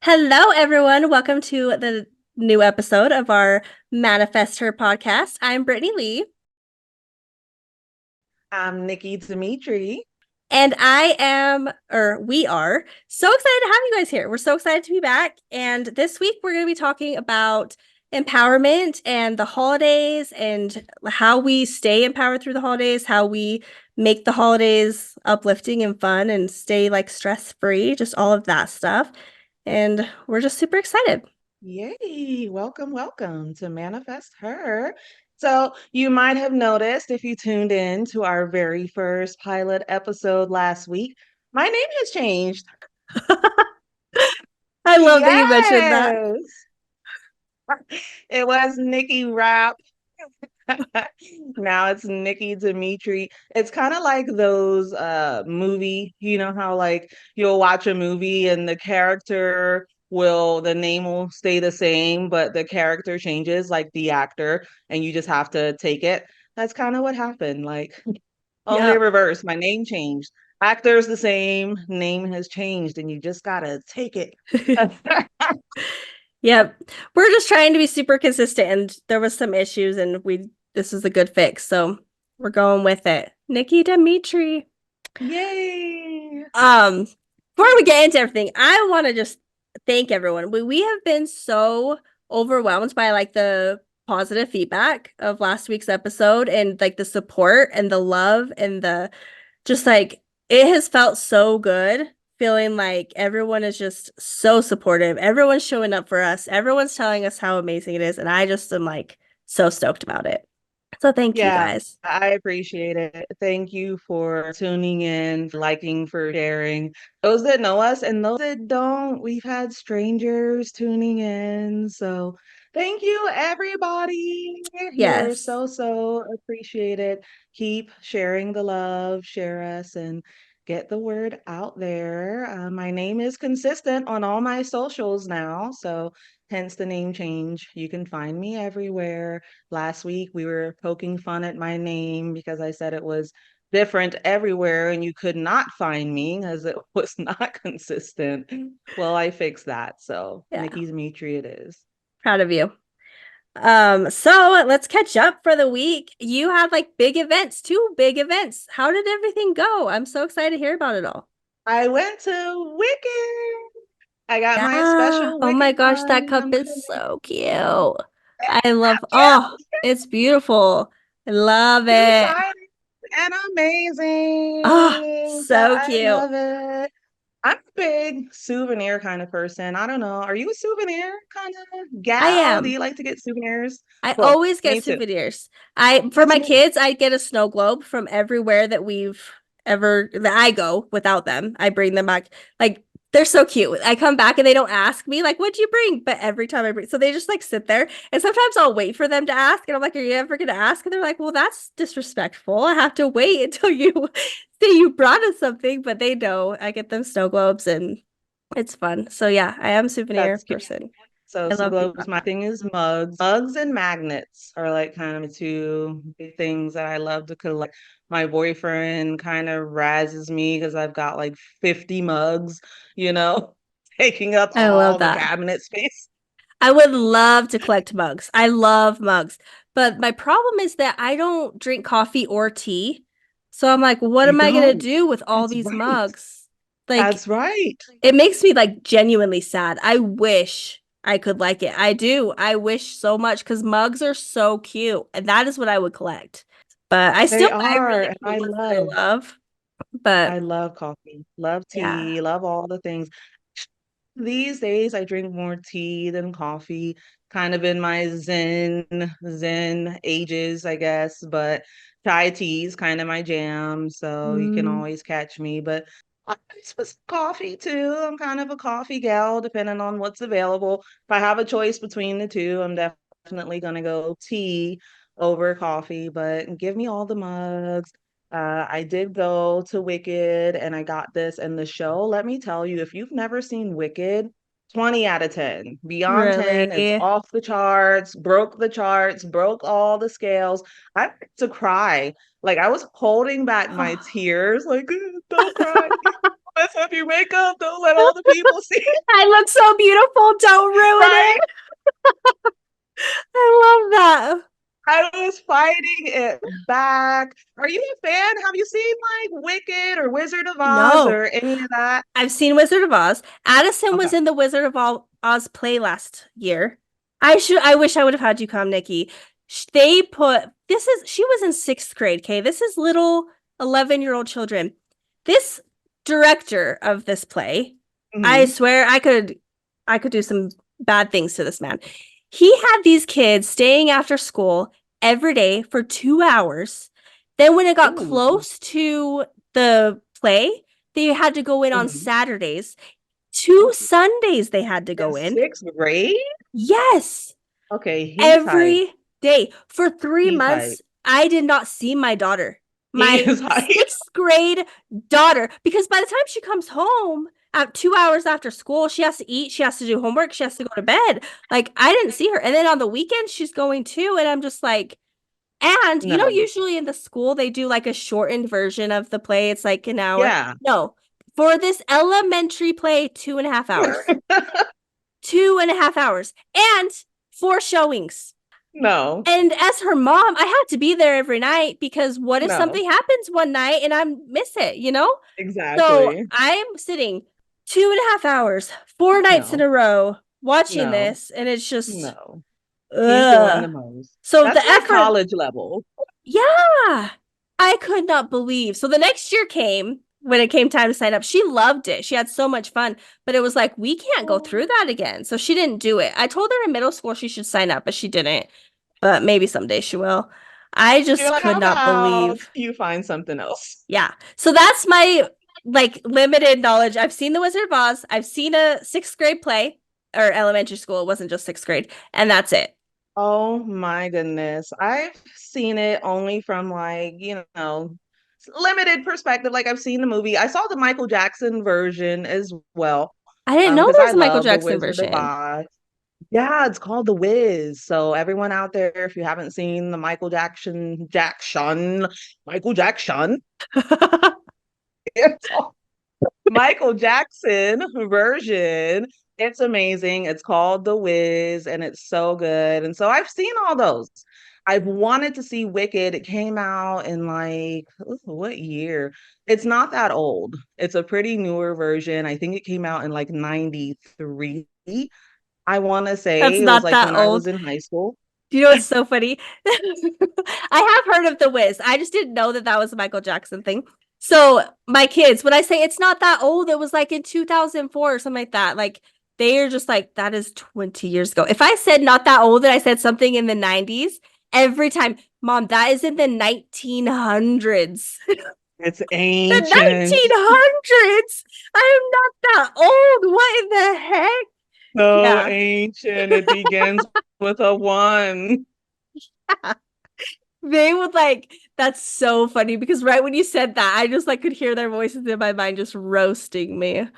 Hello, everyone. Welcome to the new episode of our Manifest Her podcast. I'm Brittany Lee, I'm Nikki Dimitri. and we are so excited to have you guys here. We're so excited to be back. And this week, we're going to be talking about empowerment and the holidays and how we stay empowered through the holidays, how we make the holidays uplifting and fun and stay like stress free, just all of that stuff. And we're just super excited. Yay. Welcome to Manifest Her. So, you might have noticed if you tuned in to our very first pilot episode last week, my name has changed. I love that you mentioned that. Yes. It was Nikki Rap. Now it's Nikki Dimitri. It's kind of like those movie, you know how like you'll watch a movie and the name will stay the same, but the character changes, like the actor, and you just have to take it. That's kind of what happened. Like only Yep. reverse. My name changed. Actor's the same, name has changed, and you just gotta take it. Yep. We're just trying to be super consistent and there was some issues and this is a good fix. So we're going with it. Nikki Dimitri. Yay. Um, Before we get into everything, I want to just thank everyone. We have been so overwhelmed by like the positive feedback of last week's episode and like the support and the love and the just like it has felt so good feeling like everyone is just so supportive. Everyone's showing up for us. Everyone's telling us how amazing it is. And I just am like so stoked about it. So thank you Yeah, guys. I appreciate it. Thank you for tuning in, liking, for sharing. Those that know us and those that don't, we've had strangers tuning in. So thank you, everybody. You're Yes. so appreciated. Keep sharing the love, share us, and get the word out there. My name is consistent on all my socials now. So hence the name change. You can find me everywhere. Last week, we were poking fun at my name because I said it was different everywhere and you could not find me as it was not consistent. Well, I fixed that. So, Yeah. Nikki Dimitri it is. Proud of you. So let's catch up for the week. You had like big events, two big events. How did everything go? I'm so excited to hear about it all. I went to Wicked. I got my Yeah. special Oh my Wicked gosh, that mug. cup I'm is feeling so cute. I love, oh, cute, it's beautiful. I love it. excited, and Oh, amazing. So so I cute. love it. I'm a big souvenir kind of person. I don't know. Are you a souvenir kind of I gal? Do am. you like to get souvenirs? I Cool. always get Me too. souvenirs. I for That's my me. kids, I get a snow globe from everywhere that I go without them. I bring them back. Like they're so cute. I come back and they don't ask me like, "What'd you bring?" But every time I bring, so they just like sit there. And sometimes I'll wait for them to ask, and I'm like, "Are you ever gonna ask?" And they're like, "Well, that's disrespectful. I have to wait until you say you brought us something." But they know I get them snow globes, and it's fun. So yeah, I am a souvenir That's cute. person. So I snow love being globes. brought My back. thing is mugs. Mugs and magnets are like kind of two big things that I love to collect. My boyfriend kind of razzes me because I've got like 50 mugs, you know, taking up I love all the that. cabinet space. I would love to collect mugs. I love mugs. But my problem is that I don't drink coffee or tea. So I'm like, what You am I gonna don't. do with all That's these right. mugs? Like, That's right. it makes me like genuinely sad. I wish I could like it. I do. I wish so much because mugs are so cute. And that is what I would collect. But They I are. really And have ones that I love. I But love coffee, love yeah. tea, love all the things. These days, I drink more tea than coffee, kind of in my zen ages, I guess. But chai tea is kind of my jam, so you can Mm, always catch me. But I it's coffee too. I'm kind of a coffee gal, depending on what's available. If I have a choice between the two, I'm definitely gonna go tea over coffee. But give me all the mugs. I did go to Wicked and I got this and the show. Let me tell you, if you've never seen Wicked, 20 out of 10. Beyond 10, it's really? off the charts, broke the charts, broke all the scales. I had to cry. Like I was holding back my tears, like, don't cry. mess up your makeup. Don't let all the people see. I look so beautiful. Don't ruin Right? it. I love that. I was fighting it back. Are you a fan? Have you seen like Wicked or Wizard of Oz No, or any of that? I've seen Wizard of Oz. Addison Okay. was in the Wizard of Oz play last year. I wish I would have had you come, Nikki. They put she was in sixth grade, okay? This is little 11-year-old children. This director of this play, I Hmm. swear I could do some bad things to this man. He had these kids staying after school every day for 2 hours. Then when it got Ooh. close to the play, they had to go in on Hmm. Saturdays. Two Ooh. Sundays they had to In go in. sixth grade? Yes, Okay, he's hype. every day. For three He's hype. months, I did not see my daughter, He my is hype. sixth grade daughter, because by the time she comes home at 2 hours after school, she has to eat, she has to do homework, she has to go to bed. Like, I didn't see her. And then on the weekends, she's going too. And I'm just like, and you know, No. usually in the school, they do like a shortened version of the play. It's like an hour. Yeah. No, for this elementary play, 2.5 hours. 2.5 hours and four showings. No. And as her mom, I had to be there every night because what if No. something happens one night and I miss it, you know? So Exactly. I'm sitting 2.5 hours, 4 nights in No. a row watching No. this, and it's just, No. He's doing ugh. the most. So That's the like effort, college level. yeah, I could not believe. So the next year came when it came time to sign up. She loved it. She had so much fun, but it was like, we can't go through that again. So she didn't do it. I told her in middle school she should sign up, but she didn't. But maybe someday she will. I You're just like, could how not about believe. you find something else? Yeah. So that's my like limited knowledge. I've seen The Wizard of Oz. I've seen a sixth grade play or elementary school. It wasn't just sixth grade. And that's it. Oh my goodness. I've seen it only from like, limited perspective. Like I've seen the movie. I saw the Michael Jackson version as well. I didn't know Because there I was a Michael love The Jackson Wizard of version. Oz. Yeah, it's called The Wiz. So everyone out there, if you haven't seen the Michael Jackson, it's Michael Jackson version. It's amazing. It's called The Wiz and it's so good. And so I've seen all those. I've wanted to see Wicked. It came out in like, ooh, what year? It's not that old. It's a pretty newer version. I think it came out in like 93. I want to That's say it was not like that when I was old. in high school. Do you know what's so funny? I have heard of The Wiz. I just didn't know that that was a Michael Jackson thing. So my kids, when I say it's not that old, it was like in 2004 or something like that. Like they are just like, that is 20 years ago. If I said not that old and I said something in the 90s, every time, Mom, that is in the 1900s. It's The ancient. 1900s. I am not that old. What in the heck? So Yeah. ancient. It begins with a one. They would like, that's so funny because right when you said that, I just like could hear their voices in my mind just roasting me. But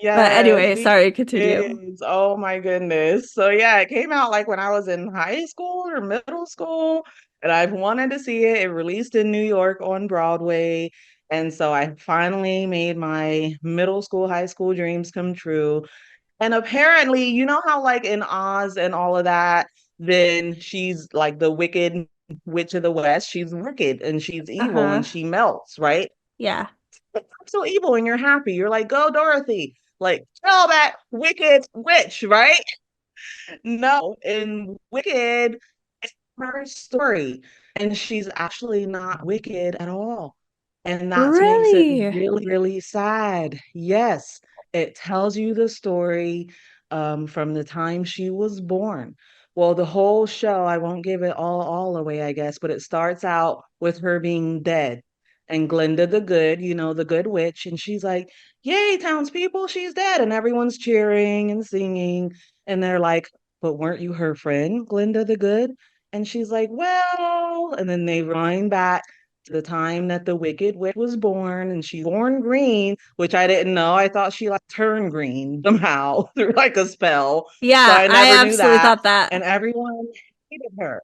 Yes, anyway, these sorry, continue. kids. Oh my goodness. So yeah, it came out like when I was in high school or middle school, and I've wanted to see it. It released in New York on Broadway. And so I finally made my middle school, high school dreams come true. And apparently, you know how like in Oz and all of that, then she's like the wicked witch of the West. She's wicked and she's evil Uh-huh. and she melts, right? Yeah. I'm so evil and you're happy. You're like, go Dorothy. Like, tell that wicked witch, right? No, in Wicked, it's her story. And she's actually not wicked at all. And that makes it Really? really, really sad. Yes, it tells you the story from the time she was born. Well, the whole show, I won't give it all away, I guess, but it starts out with her being dead. And Glinda the Good, the good witch, and she's like, yay, townspeople, she's dead. And everyone's cheering and singing. And they're like, but weren't you her friend, Glinda the Good? And she's like, well, and then they wind back to the time that the Wicked Witch was born, and she's born green, which I didn't know. I thought she like turned green somehow through like a spell. So Yeah, I I never knew absolutely that. thought that. And everyone hated her.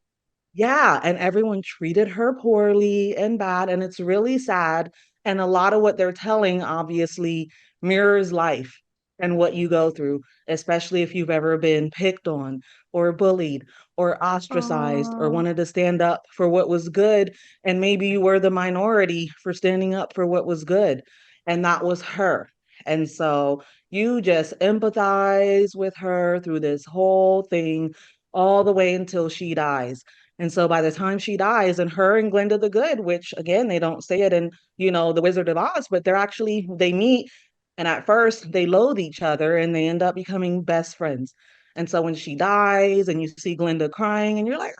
Yeah, and everyone treated her poorly and bad, and it's really sad. And a lot of what they're telling obviously mirrors life and what you go through, especially if you've ever been picked on or bullied or ostracized or Oh, wanted to stand up for what was good. And maybe you were the minority for standing up for what was good. And that was her. And so you just empathize with her through this whole thing all the way until she dies. And so by the time she dies, and her and Glinda the Good, which again, they don't say it in, The Wizard of Oz, but they meet, and at first they loathe each other and they end up becoming best friends. And so when she dies and you see Glinda crying and you're like,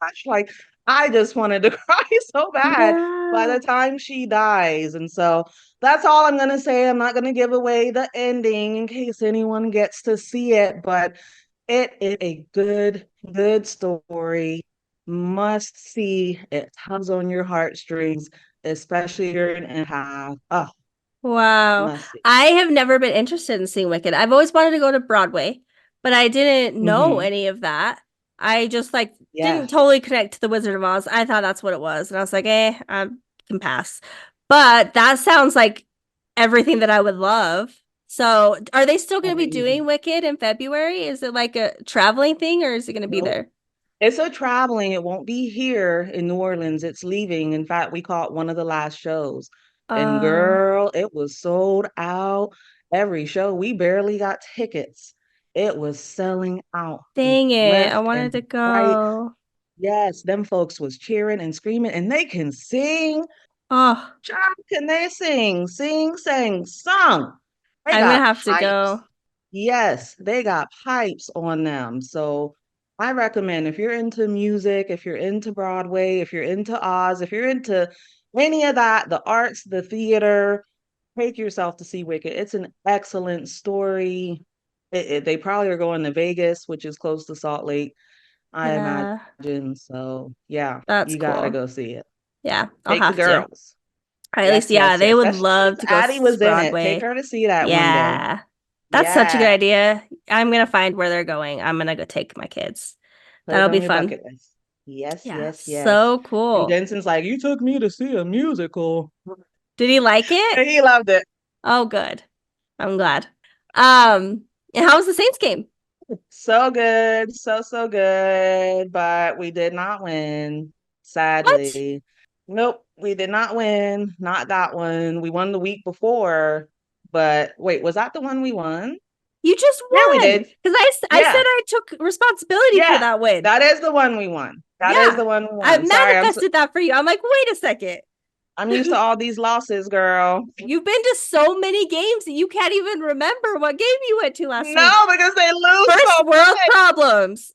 gosh, like I just wanted to cry so bad by yeah. the time she dies. And so that's all I'm going to say. I'm not going to give away the ending in case anyone gets to see it, but it is a good story. Must see. It tugs on your heartstrings, especially if you're an empath. Oh, Wow. must see. I have never been interested in seeing Wicked. I've always wanted to go to Broadway, but I didn't know Hmm. any of that. I just like didn't Yes. totally connect to the Wizard of Oz. I thought that's what it was. And I was like, I can pass. But that sounds like everything that I would love. So, are they still going to be Amazing. doing Wicked in February? Is it like a traveling thing or is it going to be Nope. there? It's a traveling. It won't be here in New Orleans. It's leaving. In fact, we caught one of the last shows. And Uh, girl, it was sold out every show. We barely got tickets. It was selling out Dang it. I left wanted and to right. go. Yes, them folks was cheering and screaming, and they can sing. Oh, Child, can they sing? Sing, sang, sung. They I'm gonna got have to go. pipes. Yes, they got pipes on them. So I recommend if you're into music, if you're into Broadway, if you're into Oz, if you're into any of that, the arts, the theater, take yourself to see Wicked. It's an excellent story. They probably are going to Vegas, which is close to Salt Lake, I Yeah, imagine. So yeah, that's you gotta cool. go see it. Yeah, I'll Take the have to. girls. At least, Yes, yeah, yes, they yes. would Especially love since to go Addie was in it. Take Broadway. her to see that one day. Yeah, that's such a good Yeah. idea. I'm gonna find where they're going. I'm gonna go take my kids. Put it That'll be on your fun. bucket list. Yes, Yeah, yes, yes. so And cool. Jensen's like, you took me to see a musical. Did he like it? And he loved it. Oh, good. I'm glad. And how was the Saints game? So good, so good. But we did not win, What? sadly. Nope, we did not win. Not that one. We won the week before. But wait, was that the one we won? You just Yeah, we won. did. Because I said Yeah, I took responsibility for yeah. that win. That is the one we won. That is Yeah. the one we I won. Sorry, manifested that for you. I'm like, wait a second. I'm used to all these losses, girl. You've been to so many games that you can't even remember what game you went to last No, week. because they lose so First world much. problems.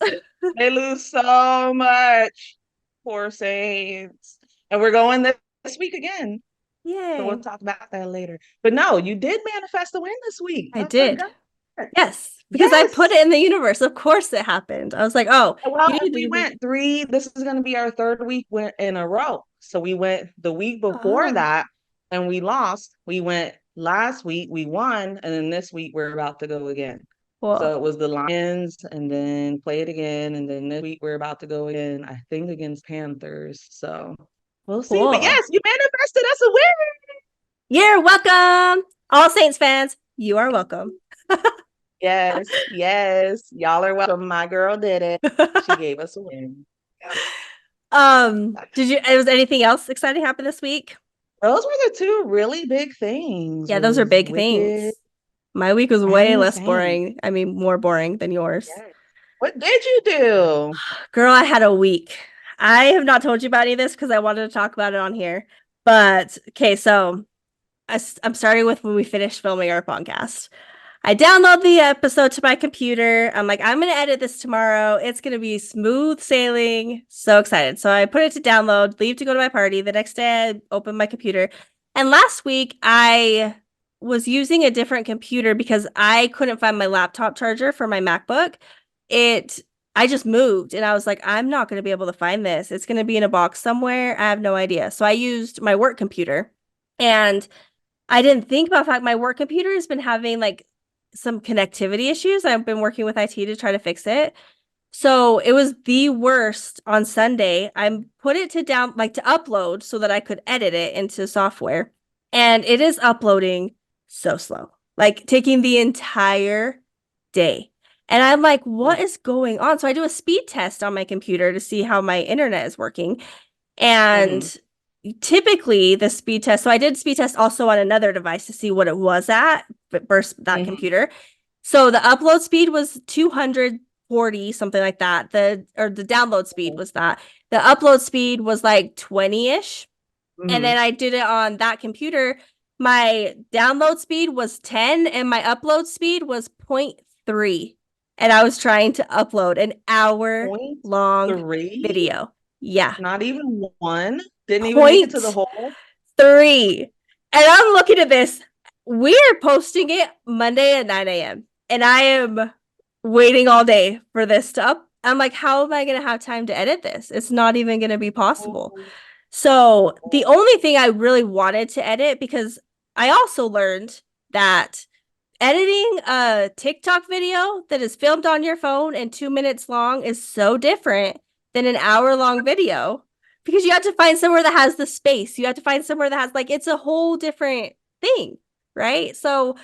They lose so much. Poor Saints. And we're going this week again. So we'll Yay. talk about that later. But no, you did manifest a win this week. I I did. forgot. Yes, because I put Yes. it in the universe. Of course it happened. I was like, oh, Well, you need we to. went three. This is going to be our third week in a row. So we went the week before Oh, that and we lost. We went last week, we won. And then this week, we're about to go again. cool. So it was the Lions and then play it again. And then this week, we're about to go again, I think, against Panthers. So we'll see. But Cool. yes, you manifested us a win. You're welcome. All Saints fans, you are welcome. Yes, yes. Y'all are welcome. My girl did it. She gave us a win. Yep. Did you, was anything else exciting happen this week? Those were the two really big things Yeah, those are was big Wicked things. My week was way and the less Saints. boring. I mean, more boring than yours. Yes. What did you do? Girl, I had a week. I have not told you about any of this because I wanted to talk about it on here. But okay, so I'm starting with when we finish filming our podcast. I download the episode to my computer. I'm like, I'm gonna edit this tomorrow. It's gonna be smooth sailing. So excited. So I put it to download, leave to go to my party. The next day I open my computer. And last week I was using a different computer because I couldn't find my laptop charger for my MacBook. It I just moved and I was like, I'm not gonna be able to find this. It's gonna be in a box somewhere. I have no idea. So I used my work computer and I didn't think about the fact my work computer has been having like some connectivity issues. I've been working with IT to try to fix it. So it was the worst on Sunday. I put it to upload so that I could edit it into software. And it is uploading so slow, like taking the entire day. And I'm like, what is going on? So I do a speed test on my computer to see how my internet is working. Mm-hmm. And typically the speed test, so I did speed test also on another device to see what it was at, but versus that Mm-hmm. computer. So the upload speed was 240, something like that. The download speed was that. The upload speed was like 20-ish. And Mm-hmm. then I did it on that computer. My download speed was 10 and my upload speed was 0.3. And I was trying to upload an hour Point long three? video. Yeah. Not even one? Didn't even make it to the Point whole? three. And I'm looking at this. We're posting it Monday at 9 a.m. And I am waiting all day for this to up. I'm like, how am I going to have time to edit this? It's not even going to be possible. So the only thing I really wanted to edit, because I also learned that editing a TikTok video that is filmed on your phone and 2 minutes long is so different than an hour-long video, because you have to find somewhere that has the space. You have to find somewhere that has, like, it's a whole different thing, right? So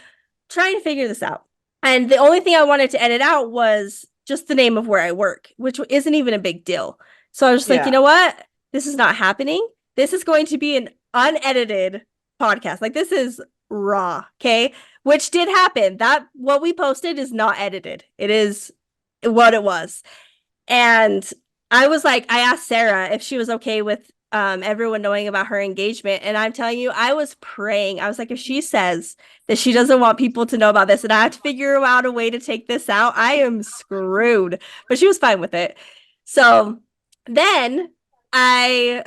trying to figure this out. And the only thing I wanted to edit out was just the name of where I work, which isn't even a big deal. So I was just like, you Yeah. know what? This is not happening. This is going to be an unedited podcast. Like, this is raw, okay? Which did happen. That what we posted is not edited. It is what it was. And I was like, I asked Sarah if she was okay with everyone knowing about her engagement. And I'm telling you, I was praying. I was like, if she says that she doesn't want people to know about this and I have to figure out a way to take this out, I am screwed. But she was fine with it. So then I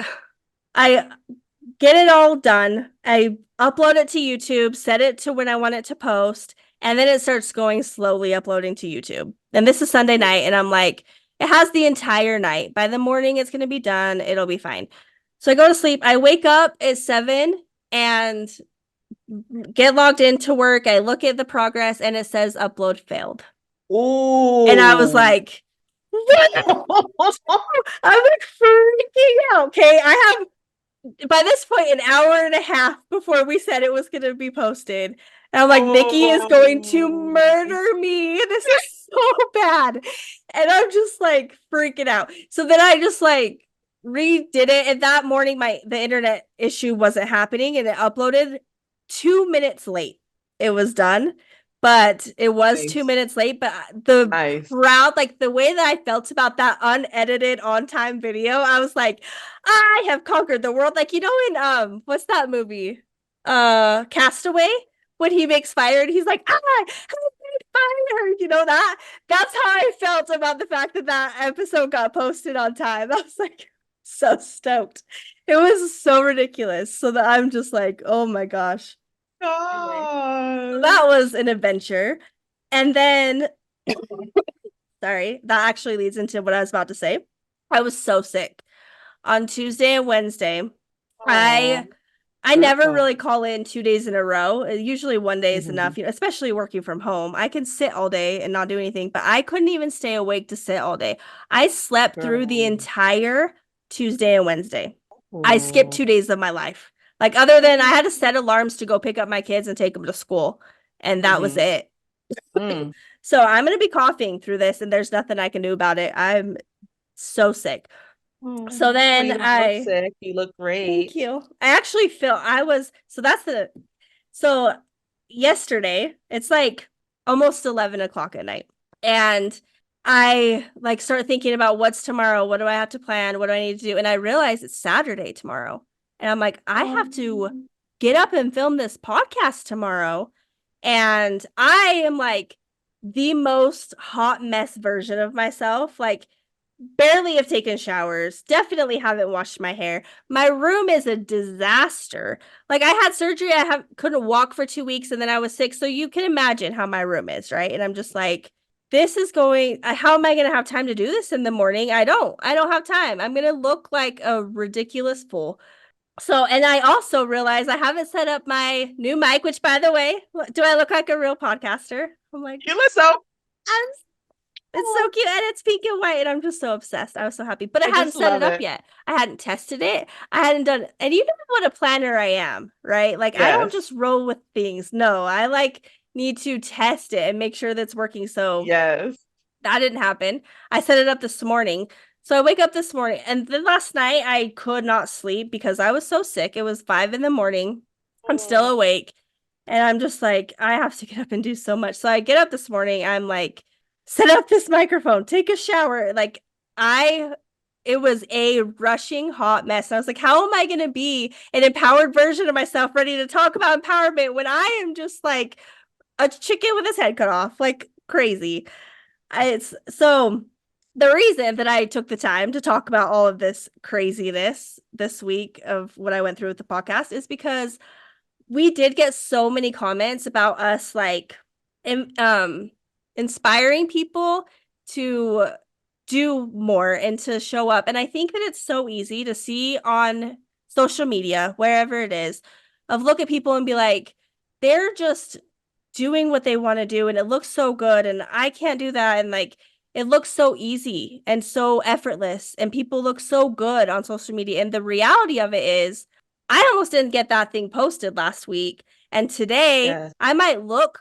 I get it all done. I upload it to YouTube, set it to when I want it to post, and then it starts going slowly uploading to YouTube. And this is Sunday night, and I'm like, it has the entire night. By the morning, it's going to be done. It'll be fine. So I go to sleep. I wake up at 7 and get logged into work. I look at the progress, and it says upload failed. And I was Oh. like, I'm like freaking out. Okay, I have by this point an hour and a half before we said it was going to be posted. And I'm like, Nikki is going to Oh. murder me. This is so bad. And I'm just like freaking out. So then I just like redid it. And that morning, the internet issue wasn't happening and it uploaded 2 minutes late. It was done, but it was two Nice. minutes late. But the Nice. crowd, like the way that I felt about that unedited on time video, I was like, I have conquered the world. Like, in what's that movie? Castaway, when he makes fire and he's like, I made fire. You know that? That's how I felt about the fact that that episode got posted on time. I was like so stoked. It was so ridiculous. So that I'm just like, oh my gosh. Anyway, so God. that was an adventure. And then sorry, that actually leads into what I was about to say. I was so sick on Tuesday and Wednesday. I Oh, I never girl. really call in 2 days in a row. Usually one day is Mhm. enough, especially working from home. I can sit all day and not do anything, but I couldn't even stay awake to sit all day. I slept through the Girl. entire Tuesday and Wednesday. I skipped Oh. 2 days of my life. Like, other than I had to set alarms to go pick up my kids and take them to school, and that was Mhm. it. Mm. So I'm going to be coughing through this, and there's nothing I can do about it. I'm so sick. Oh, So well, then you don't look I sick. You look Thank great. you. I actually feel I was so yesterday, it's like almost 11 o'clock at night. And I like start thinking about what's tomorrow, what do I have to plan, what do I need to do? And I realize it's Saturday tomorrow. And I'm like, I have to Um, get up and film this podcast tomorrow. And I am like the most hot mess version of myself. Like, barely have taken showers, definitely haven't washed my hair. My room is a disaster. Like, I had surgery, couldn't walk for 2 weeks and then I was sick. So you can imagine how my room is, right? And I'm just like, this is going, how am I going to have time to do this in the morning? I don't have time. I'm going to look like a ridiculous fool. So, and I also realized I haven't set up my new mic, which, by the way, do I look like a real podcaster? I'm like, you look so. I'm It's so cute and it's pink and white and I'm just so obsessed. I was so happy. But I I hadn't just set it love up it. yet. I hadn't tested it. I hadn't done and you know what a planner I am, right? Like I don't Yes. just roll with things. No, I like need to test it and make sure that's working. So Yes. that didn't happen. I set it up this morning. So I wake up this morning and then last night I could not sleep because I was so sick. It was 5 in the morning. I'm still Mm. awake. And I'm just like, I have to get up and do so much. So I get up this morning. I'm like, set up this microphone, take a shower. Like, it was a rushing hot mess. And I was like, how am I going to be an empowered version of myself ready to talk about empowerment when I am just like a chicken with his head cut off, like crazy? It's so the reason that I took the time to talk about all of this craziness this week of what I went through with the podcast is because we did get so many comments about us like inspiring people to do more and to show up. And I think that it's so easy to see on social media, wherever it is, of look at people and be like, they're just doing what they want to do and it looks so good and I can't do that and like it looks so easy and so effortless and people look so good on social media and the reality of it is I almost didn't get that thing posted last week and today Yes. I might look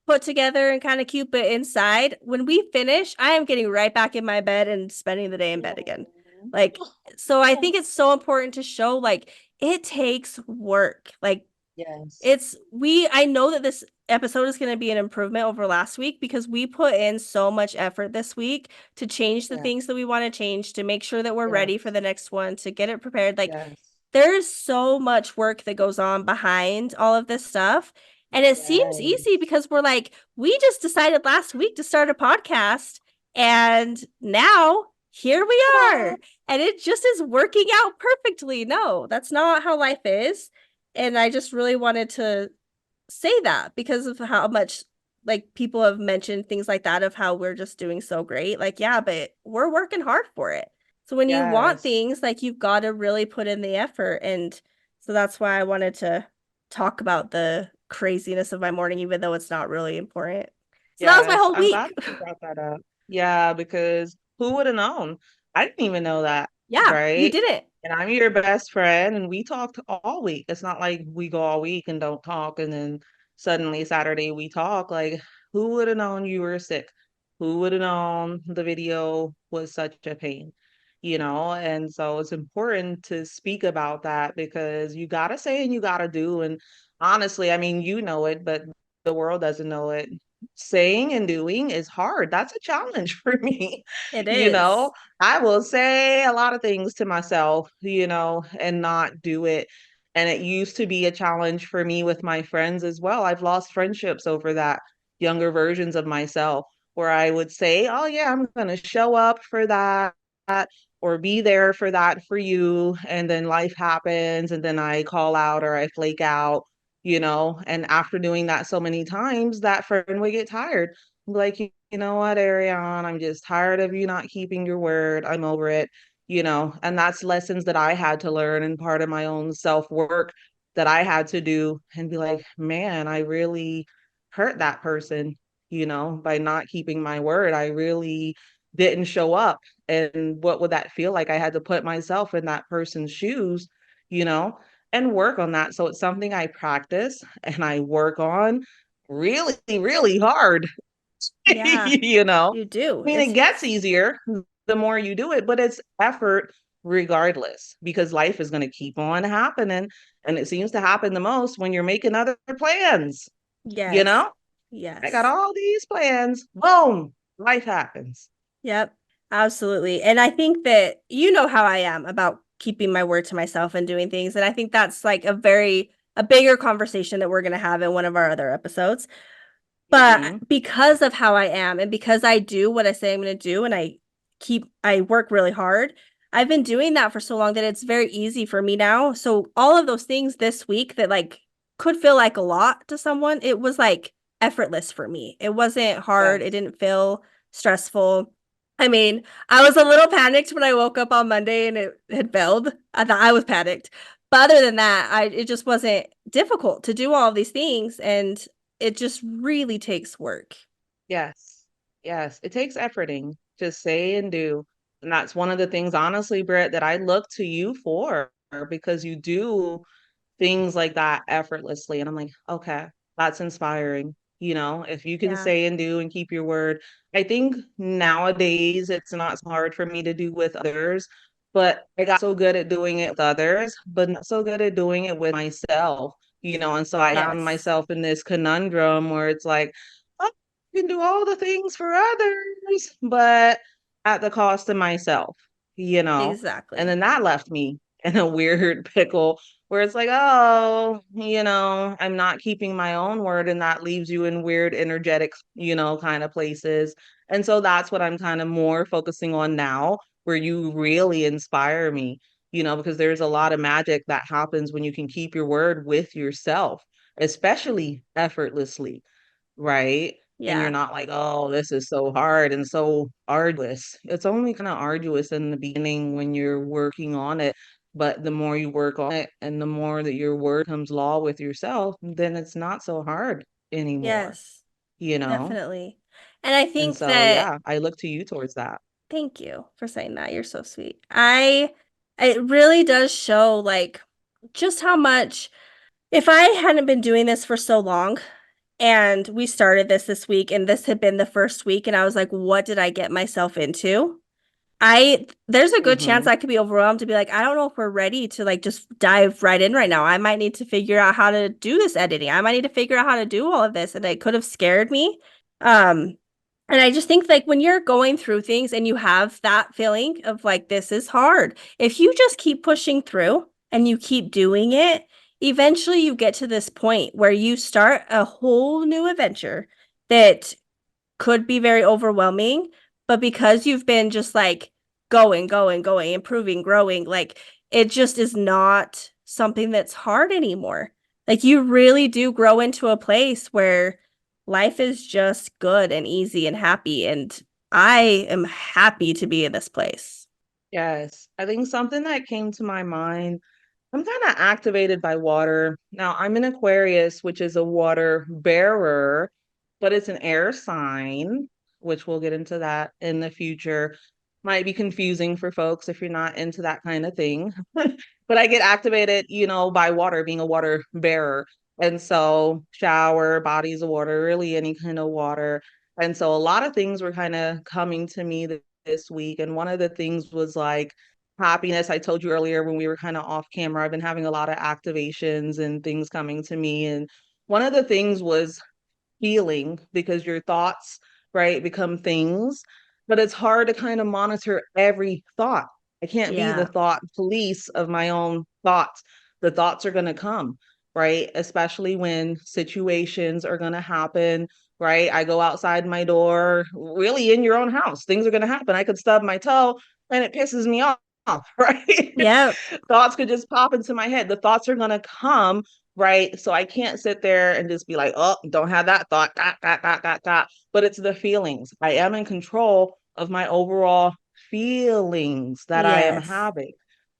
put together and kind of cute but inside when we finish I am getting right back in my bed and spending the day in bed again. Mm. Like so I think it's so important to show like it takes work. Like Yes. it's we I know that this episode is going to be an improvement over last week because we put in so much effort this week to change the Yes. things that we want to change to make sure that we're ready for Yes. the next one to get it prepared. Like Yes. there's so much work that goes on behind all of this stuff. And it seems easy Yes. because we're like, we just decided last week to start a podcast. And now here we Ta-da! are. And it just is working out perfectly. No, that's not how life is. And I just really wanted to say that because of how much like people have mentioned things like that of how we're just doing so great. Like, yeah, but we're working hard for it. So when you want Yes. things, like you've got to really put in the effort. And so that's why I wanted to talk about the craziness of my morning, even though it's not really important. So that was my Yes, whole I'm glad week. that you brought that up. Yeah, because who would have known? I didn't even know that, Yeah, you right? did it. And I'm your best friend, and we talked all week. It's not like we go all week and don't talk, and then suddenly Saturday we talk. Like, who would have known you were sick? Who would have known the video was such a pain? And so it's important to speak about that because you got to say and you got to do. And honestly, I mean, you know it, but the world doesn't know it. Saying and doing is hard. That's a challenge for me. It You is. know, I will say a lot of things to myself, and not do it. And it used to be a challenge for me with my friends as well. I've lost friendships over that, younger versions of myself, where I would say, oh, yeah, I'm going to show up for that or be there for that for you. And then life happens, and then I call out or I flake out, and after doing that so many times, that friend would get tired. Like, you know what, Ariane, I'm just tired of you not keeping your word. I'm over it, and that's lessons that I had to learn and part of my own self work that I had to do and be like, man, I really hurt that person, by not keeping my word. I really didn't show up. And what would that feel like? I had to put myself in that person's shoes, you know, and work on that. So it's something I practice and I work on really, really hard. Yeah, I you do. mean, It it gets takes, easier the more you do it, but it's effort regardless because life is going to keep on happening. And it seems to happen the most when you're making other plans. You yes, know, I got yes. all these plans. Boom, life happens. Yep, absolutely. And I think that you know how I am about keeping my word to myself and doing things. And I think that's like a bigger conversation that we're going to have in one of our other episodes. But Hmm. because of how I am and because I do what I say I'm going to do and I work really hard, I've been doing that for so long that it's very easy for me now. So all of those things this week that like could feel like a lot to someone, it was like effortless for me. It wasn't hard. It Yes. didn't feel stressful. I mean, I was a little panicked when I woke up on Monday and it had failed. I thought I was panicked. But other than that, it just wasn't difficult to do all of these things and it just really takes work. Yes. Yes, it takes efforting to say and do. And that's one of the things, honestly, Britt, that I look to you for because you do things like that effortlessly. And I'm like, okay, that's inspiring. If you can Yeah. say and do and keep your word. I think nowadays it's not so hard for me to do with others, but I got so good at doing it with others, but not so good at doing it with myself. And so I found Yes. myself in this conundrum where it's like, I can do all the things for others, but at the cost of myself, you know? And Exactly. then that left me in a weird pickle where it's like, oh, I'm not keeping my own word, and that leaves you in weird energetic, kind of places. And so that's what I'm kind of more focusing on now, where you really inspire me, because there's a lot of magic that happens when you can keep your word with yourself, especially effortlessly, right? And you're Yeah. not like, oh, this is so hard and so arduous. It's only kind of arduous in the beginning when you're working on it. But the more you work on it and the more that your word comes law with yourself, then it's not so hard anymore, Yes. you know? Definitely. And I And think so, that yeah, I look to you towards that. thank you for saying that. You're so sweet. It really does show like just how much if I hadn't been doing this for so long and we started this week and this had been the first week and I was like, what did I get myself into? There's a good chance Hmm. I could be overwhelmed to be like, I don't know if we're ready to like just dive right in right now. I might need to figure out how to do this editing. I might need to figure out how to do all of this. And it could have scared me. Um, and I just think like when you're going through things and you have that feeling of like this is hard, if you just keep pushing through and you keep doing it, eventually you get to this point where you start a whole new adventure that could be very overwhelming, but because you've been just like going, improving, growing, like it just is not something that's hard anymore. Like you really do grow into a place where life is just good and easy and happy. And I am happy to be in this place. Yes. I think something that came to my mind, I'm kind of activated by water. Now, I'm an Aquarius, which is a water bearer, but it's an air sign, which we'll get into that in the future. Might be confusing for folks if you're not into that kind of thing. But I get activated, by water, being a water bearer. And so, shower, bodies of water, really any kind of water. And so, a lot of things were kind of coming to me this week. And one of the things was like, happiness. I told you earlier when we were kind of off camera, I've been having a lot of activations and things coming to me. And one of the things was feeling because your thoughts, right, become things, but it's hard to kind of monitor every thought. I can't be the Yeah. thought police of my own thoughts. The thoughts are going to come, right? Especially when situations are going to happen, right? I go outside my door, really in your own house, things are going to happen. I could stub my toe and it pisses me off, right? Yeah. Thoughts could just pop into my head. The thoughts are going to come, right? So I can't sit there and just be like, oh, don't have that thought, but it's the feelings. I am in control of my overall feelings that I am Yes. having.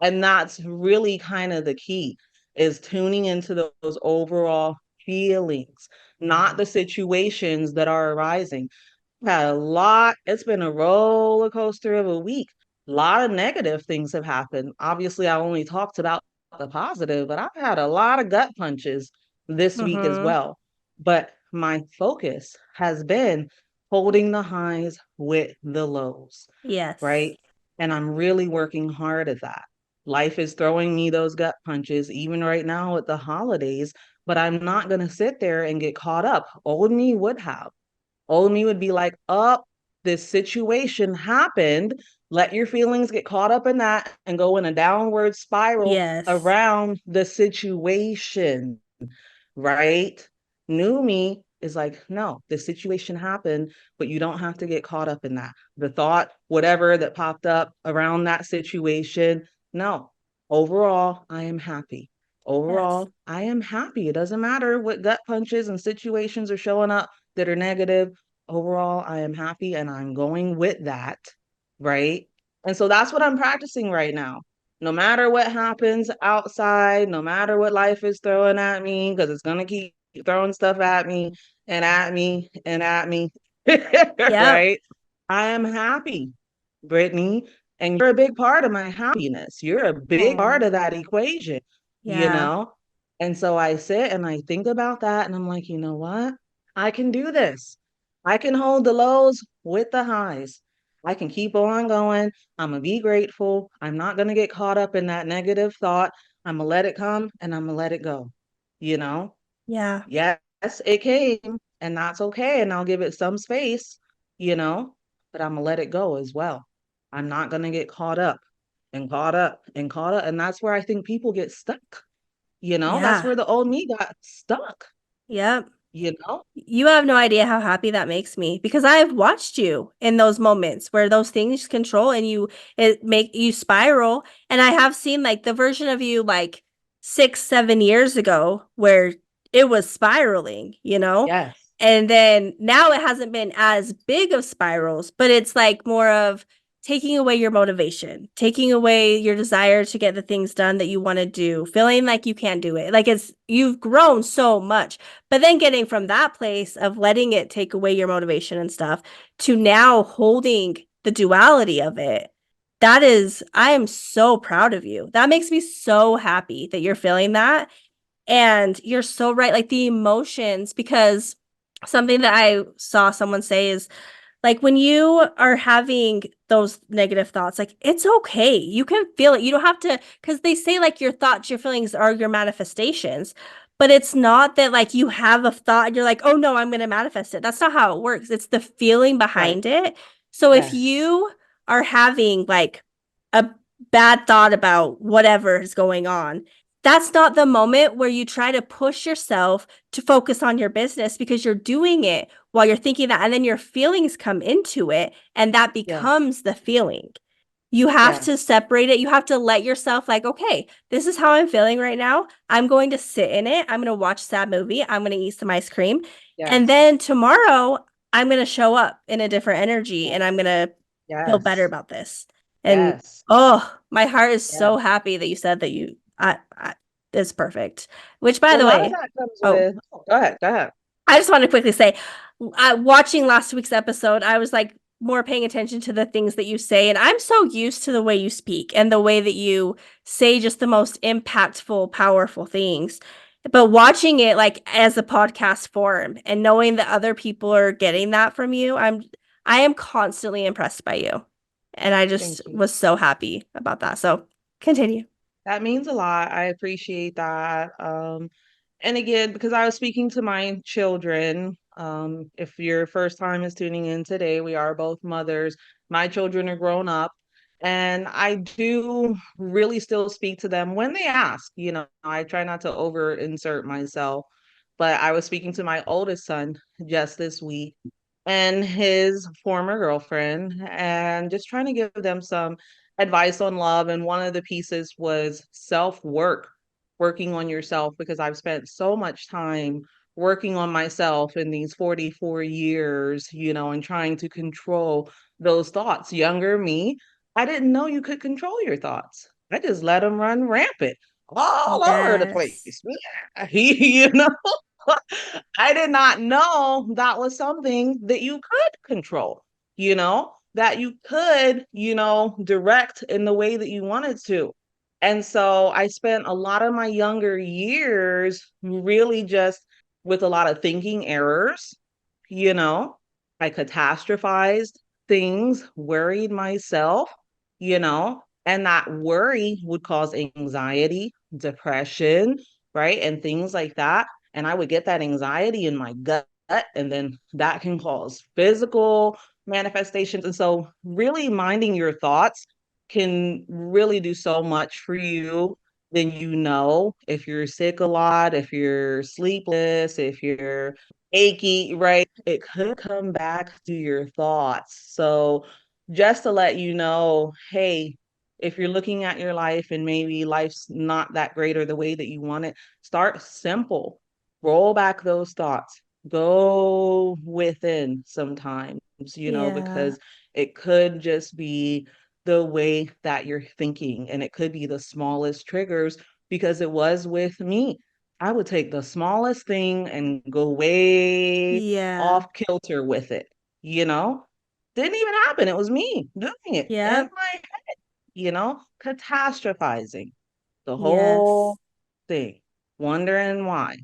And that's really kind of the key is tuning into those overall feelings, not the situations that are arising. Had a lot, it's been a roller coaster of a week. A lot of negative things have happened. Obviously, I only talked about the positive, but I've had a lot of gut punches this week as Mm-hmm. well. But my focus has been holding the highs with the lows, Yes. right? And I'm really working hard at that. Life is throwing me those gut punches, even right now at the holidays, but I'm not going to sit there and get caught up. Old me would have. Old me would be like, oh, this situation happened. Let your feelings get caught up in that and go in a downward spiral Yes. around the situation, right? New me is like, no, the situation happened, but you don't have to get caught up in that. The thought, whatever that popped up around that situation, no. Overall, I am happy. Yes. Overall, I am happy. It doesn't matter what gut punches and situations are showing up that are negative. Overall, I am happy and I'm going with that, right? And so that's what I'm practicing right now. No matter what happens outside, no matter what life is throwing at me, because it's going to keep throwing stuff at me and at me and at me. Yep. right? I am happy, Brittany, and you're a big part of my happiness. You're a big part of Oh, that equation, you yeah. know? And so I sit and I think about that and I'm like, you know what? I can do this. I can hold the lows with the highs. I can keep on going. I'm going to be grateful. I'm not going to get caught up in that negative thought. I'm going to let it come and I'm going to let it go, you know? Yeah. Yes, it came, and that's okay. And I'll give it some space, you know, but I'm gonna let it go as well. I'm not gonna get caught up and caught up and caught up. And that's where I think people get stuck, you know, that's Yeah. where the old me got stuck, Yep. you know? You have no idea how happy that makes me because I've watched you in those moments where those things control and it make you spiral. And I have seen like the version of you like 6, 7 years ago where it was spiraling, you know? Yes, And then now it hasn't been as big of spirals, but it's like more of taking away your motivation, taking away your desire to get the things done that you want to do, feeling like you can't do it. Like you've grown so much. But then getting from that place of letting it take away your motivation and stuff to now holding the duality of it, I am so proud of you. That makes me so happy that you're feeling that. And you're so right. Like the emotions, because something that I saw someone say is like when you are having those negative thoughts, like it's okay. You can feel it. You don't have to, because they say like your thoughts, your feelings are your manifestations. But it's not that like you have a thought and you're like, oh no, I'm going to manifest it. That's not how it works. It's the feeling right. behind it. So if Yes, you are having like a bad thought about whatever is going on, that's not the moment where you try to push yourself to focus on your business because you're doing it while you're thinking that, and then your feelings come into it, and that yes, becomes the feeling. You have to yes, separate it. You have to let yourself, like, okay, this is how I'm feeling right now. I'm going to sit in it. I'm going to watch a sad movie. I'm going to eat some ice cream. And yes, then tomorrow, I'm going to show up in a different energy and I'm going to feel better yes, about this. And yes, oh, my heart is so yes. happy that you said that it's perfect. Which, by And a the lot of way, that comes oh, with, oh, go ahead, go ahead. I just want to quickly say, watching last week's episode, I was like more paying attention to the things that you say. And I'm so used to the way you speak and the way that you say just the most impactful, powerful things. But watching it like as a podcast form and knowing that other people are getting that from you, I am constantly impressed by you. And I just Thank you. was so happy about that. So continue. That means a lot. I appreciate that. And again, because I was speaking to my children, if your first time is tuning in today, we are both mothers. My children are grown up, and I do really still speak to them when they ask. You know, I try not to over insert myself, but I was speaking to my oldest son just this week and his former girlfriend, and just trying to give them some advice on love. And one of the pieces was self work, working on yourself, because I've spent so much time working on myself in these 44 years, you know, and trying to control those thoughts. Younger me, I didn't know you could control your thoughts. I just let them run rampant all over the Yes. place. You know, I did not know that was something that you could control, you know, that you could, you know, direct in the way that you wanted to. And so I spent a lot of my younger years really just with a lot of thinking errors, you know. I catastrophized things, worried myself, you know, and that worry would cause anxiety, depression, right? And things like that. And I would get that anxiety in my gut, and then that can cause physical manifestations. And so, really minding your thoughts can really do so much for you. Then, you know, if you're sick a lot, if you're sleepless, if you're achy, right? It could come back to your thoughts. So, just to let you know, hey, if you're looking at your life and maybe life's not that great or the way that you want it, start simple. Roll back those thoughts. Go within sometimes, you know, Yeah. because it could just be the way that you're thinking, and it could be the smallest triggers, because it was with me. I would take the smallest thing and go way Yeah. off kilter with it. you know? Didn't even happen. It was me doing it in Yep. my head, catastrophizing the whole Yes. thing, wondering why.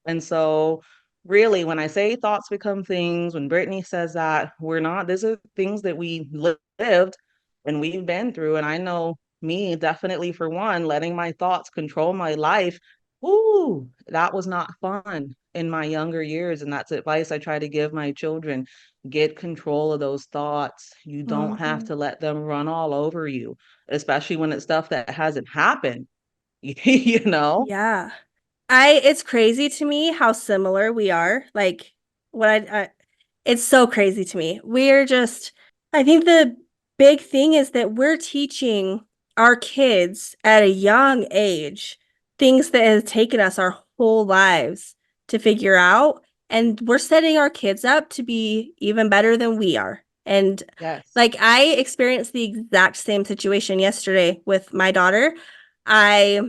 And so, really, when I say thoughts become things, when Brittany says that, we're not, these are things that we lived and we've been through. And I know me, definitely for one, letting my thoughts control my life. Ooh, that was not fun in my younger years. And that's advice I try to give my children. Get control of those thoughts. You don't have Mhm. to let them run all over you, especially when it's stuff that hasn't happened, you know? Yeah. It's crazy to me how similar we are. Like what it's so crazy to me. We're just, I think the big thing is that we're teaching our kids at a young age things that have taken us our whole lives to figure out. And we're setting our kids up to be even better than we are. And Yes. like I experienced the exact same situation yesterday with my daughter. I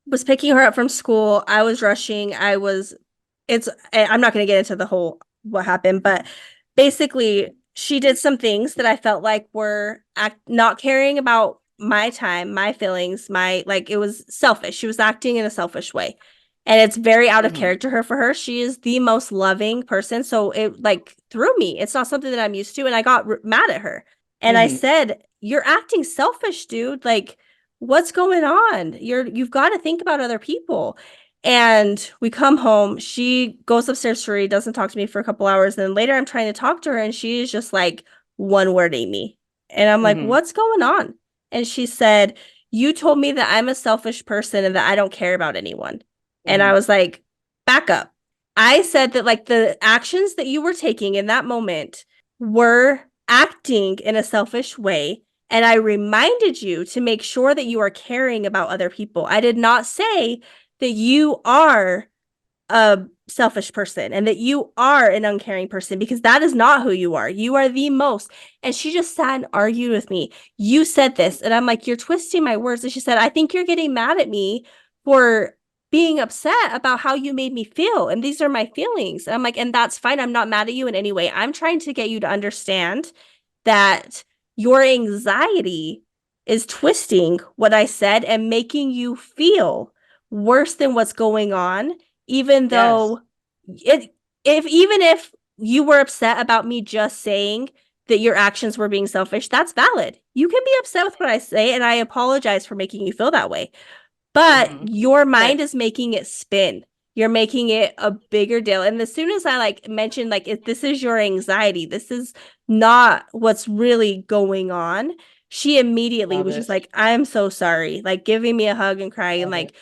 was picking her up from school. I was rushing. I'm not going to get into the whole what happened, but basically, she did some things that I felt like were not caring about my time, my feelings, it was selfish. She was acting in a selfish way. And it's very out of Hmm. character for her. She is the most loving person. So it like threw me. It's not something that I'm used to. And I got mad at her. And I Hmm. said, "You're acting selfish, dude. Like, what's going on? You've got to think about other people." And we come home. She goes upstairs to read, doesn't talk to me for a couple hours. Then later, I'm trying to talk to her, and she is just like one wording me. And I'm like, Hmm. "What's going on?" And she said, "You told me that I'm a selfish person and that I don't care about anyone." And I Hmm. was like, "Back up." I said that like the actions that you were taking in that moment were acting in a selfish way. And I reminded you to make sure that you are caring about other people. I did not say that you are a selfish person and that you are an uncaring person because that is not who you are. You are the most. And she just sat and argued with me. You said this. And I'm like, "You're twisting my words." And she said, "I think you're getting mad at me for being upset about how you made me feel. And these are my feelings." And I'm like, "And that's fine. I'm not mad at you in any way. I'm trying to get you to understand that your anxiety is twisting what I said and making you feel worse than what's going on, even Yes. though it even if you were upset about me just saying that your actions were being selfish, that's valid. You can be upset with what I say, and I apologize for making you feel that way. But Hmm. your But mind is making it spin. You're making it a bigger deal. And as soon as I like mentioned, like, if this is your anxiety, this is not what's really going on, she immediately love was just it. like, "I'm so sorry," like giving me a hug and crying. And Love it. like,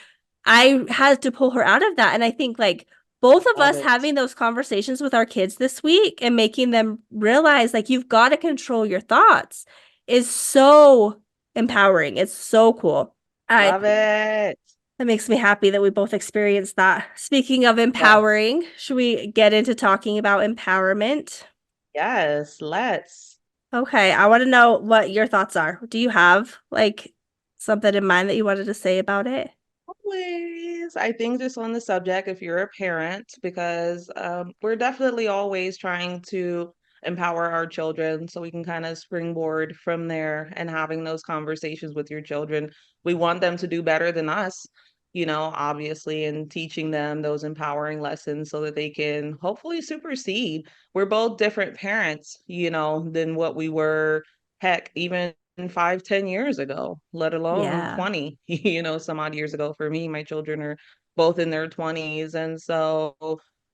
I had to pull her out of that. And I think like both of Love us it. having those conversations with our kids this week and making them realize like you've got to control your thoughts is so empowering. It's so cool. I Love it. That makes me happy that we both experienced that. Speaking of Yes. empowering, should we get into talking about empowerment? Yes. Let's. Okay, I want to know what your thoughts are. Do you have like something in mind that you wanted to say about it? Always. I think just on the subject, if you're a parent, because we're definitely always trying to empower our children so we can kind of springboard from there and having those conversations with your children. We want them to do better than us, obviously, and teaching them those empowering lessons so that they can hopefully supersede. We're both different parents, than what we were, heck, even 5, 10 years ago, let alone Yeah. 20, some odd years ago for me. My children are both in their 20s. And so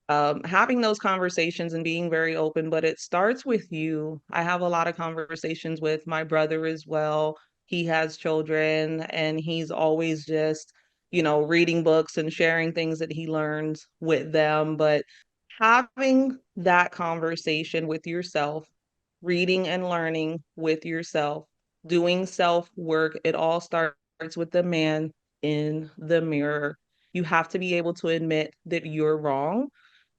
having those conversations and being very open, but it starts with you. I have a lot of conversations with my brother as well. He has children and he's always just, reading books and sharing things that he learns with them. But having that conversation with yourself, reading and learning with yourself, doing self work, it all starts with the man in the mirror. You have to be able to admit that you're wrong,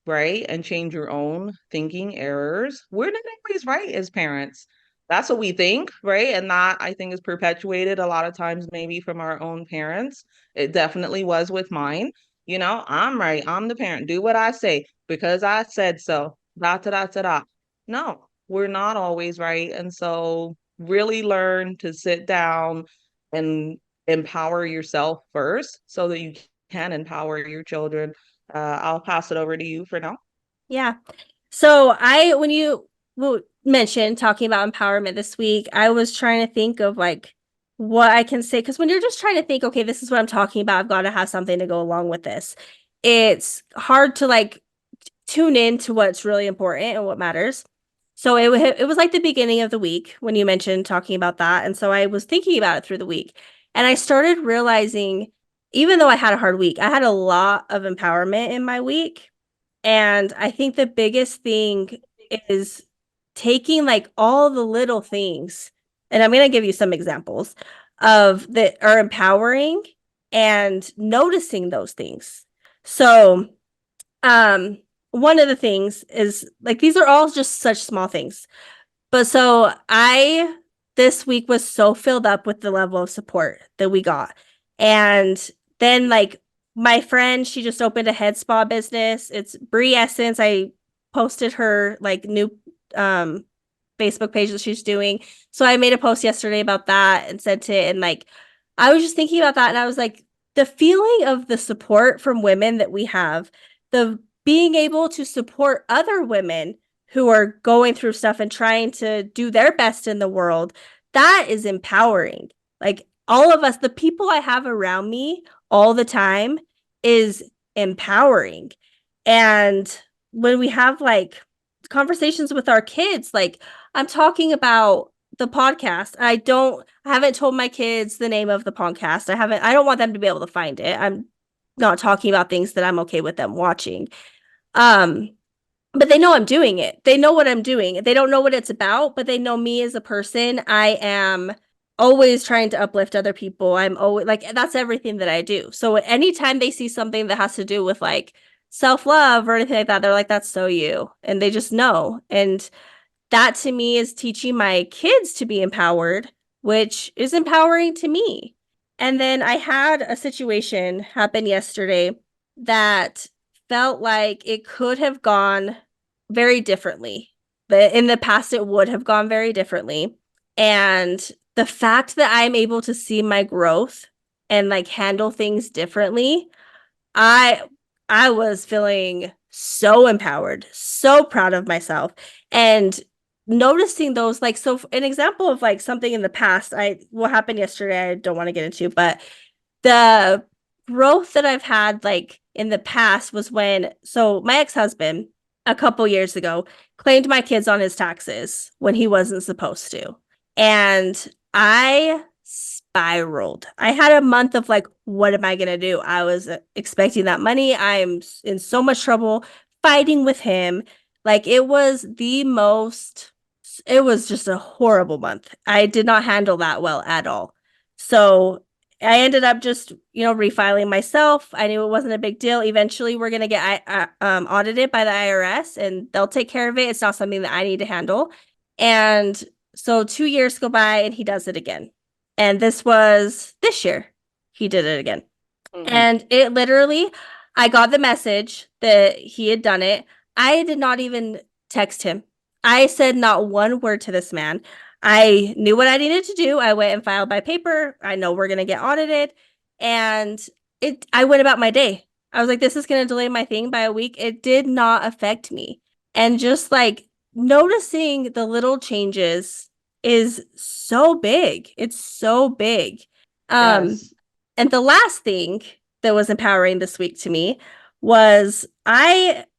right? And change your own thinking errors. We're not always right as parents. That's what we think, right? And that I think is perpetuated a lot of times, maybe from our own parents. It definitely was with mine. I'm right. I'm the parent. Do what I say because I said so. Da da da da da. No. we're not always right. And so really learn to sit down and empower yourself first so that you can empower your children. I'll pass it over to you for now. Yeah. So when you mentioned talking about empowerment this week, I was trying to think of like what I can say. Because when you're just trying to think, okay, this is what I'm talking about, I've got to have something to go along with this. It's hard to like tune in to what's really important and what matters. So it was like the beginning of the week when you mentioned talking about that. And so I was thinking about it through the week. And I started realizing, even though I had a hard week, I had a lot of empowerment in my week. And I think the biggest thing is taking like all the little things, and I'm going to give you some examples of that are empowering and noticing those things. So, um, one of the things is like these are all just such small things. But so I this week was so filled up with the level of support that we got. And then like my friend, she just opened a head spa business. It's Brie Essence. I posted her like new um Facebook page that she's doing. So I made a post yesterday about that and sent it. And like, I was just thinking about that. And I was like, the feeling of the support from women that we have, the being able to support other women who are going through stuff and trying to do their best in the world, that is empowering. Like, all of us, the people I have around me all the time is empowering. And when we have like conversations with our kids, like, I'm talking about the podcast. I haven't told my kids the name of the podcast. I don't want them to be able to find it. I'm not talking about things that I'm okay with them watching. Um, but they know I'm doing it. They know what I'm doing. They don't know what it's about, but they know me as a person. I am always trying to uplift other people. I'm always like, that's everything that I do. So anytime they see something that has to do with like self-love or anything like that, they're like, that's so you. And they just know. And that to me is teaching my kids to be empowered, which is empowering to me. And then I had a situation happen yesterday that felt like it could have gone very differently. But in the past, it would have gone very differently. And the fact that I'm able to see my growth and like handle things differently, I I was feeling so empowered, so proud of myself. And noticing those, like, so an example of like something in the past, what happened yesterday, I don't want to get into, but the growth that I've had like in the past was when my ex-husband a couple years ago claimed my kids on his taxes when he wasn't supposed to. And I spiraled. I had a month of like, what am I going to do? I was expecting that money. I'm in so much trouble fighting with him. Like, it was just a horrible month. I did not handle that well at all. So I ended up just, refiling myself. I knew it wasn't a big deal. Eventually, we're going to get audited by the IRS and they'll take care of it. It's not something that I need to handle. And so 2 years go by and he does it again. And this was this year. He did it again. Mhm. And it literally, I got the message that he had done it. I did not even text him. I said not one word to this man. I knew what I needed to do. I went and filed my paper. I know we're going to get audited. And I went about my day. I was like, this is going to delay my thing by a week. It did not affect me. And just like noticing the little changes is so big. It's so big. Um, Yes. and the last thing that was empowering this week to me was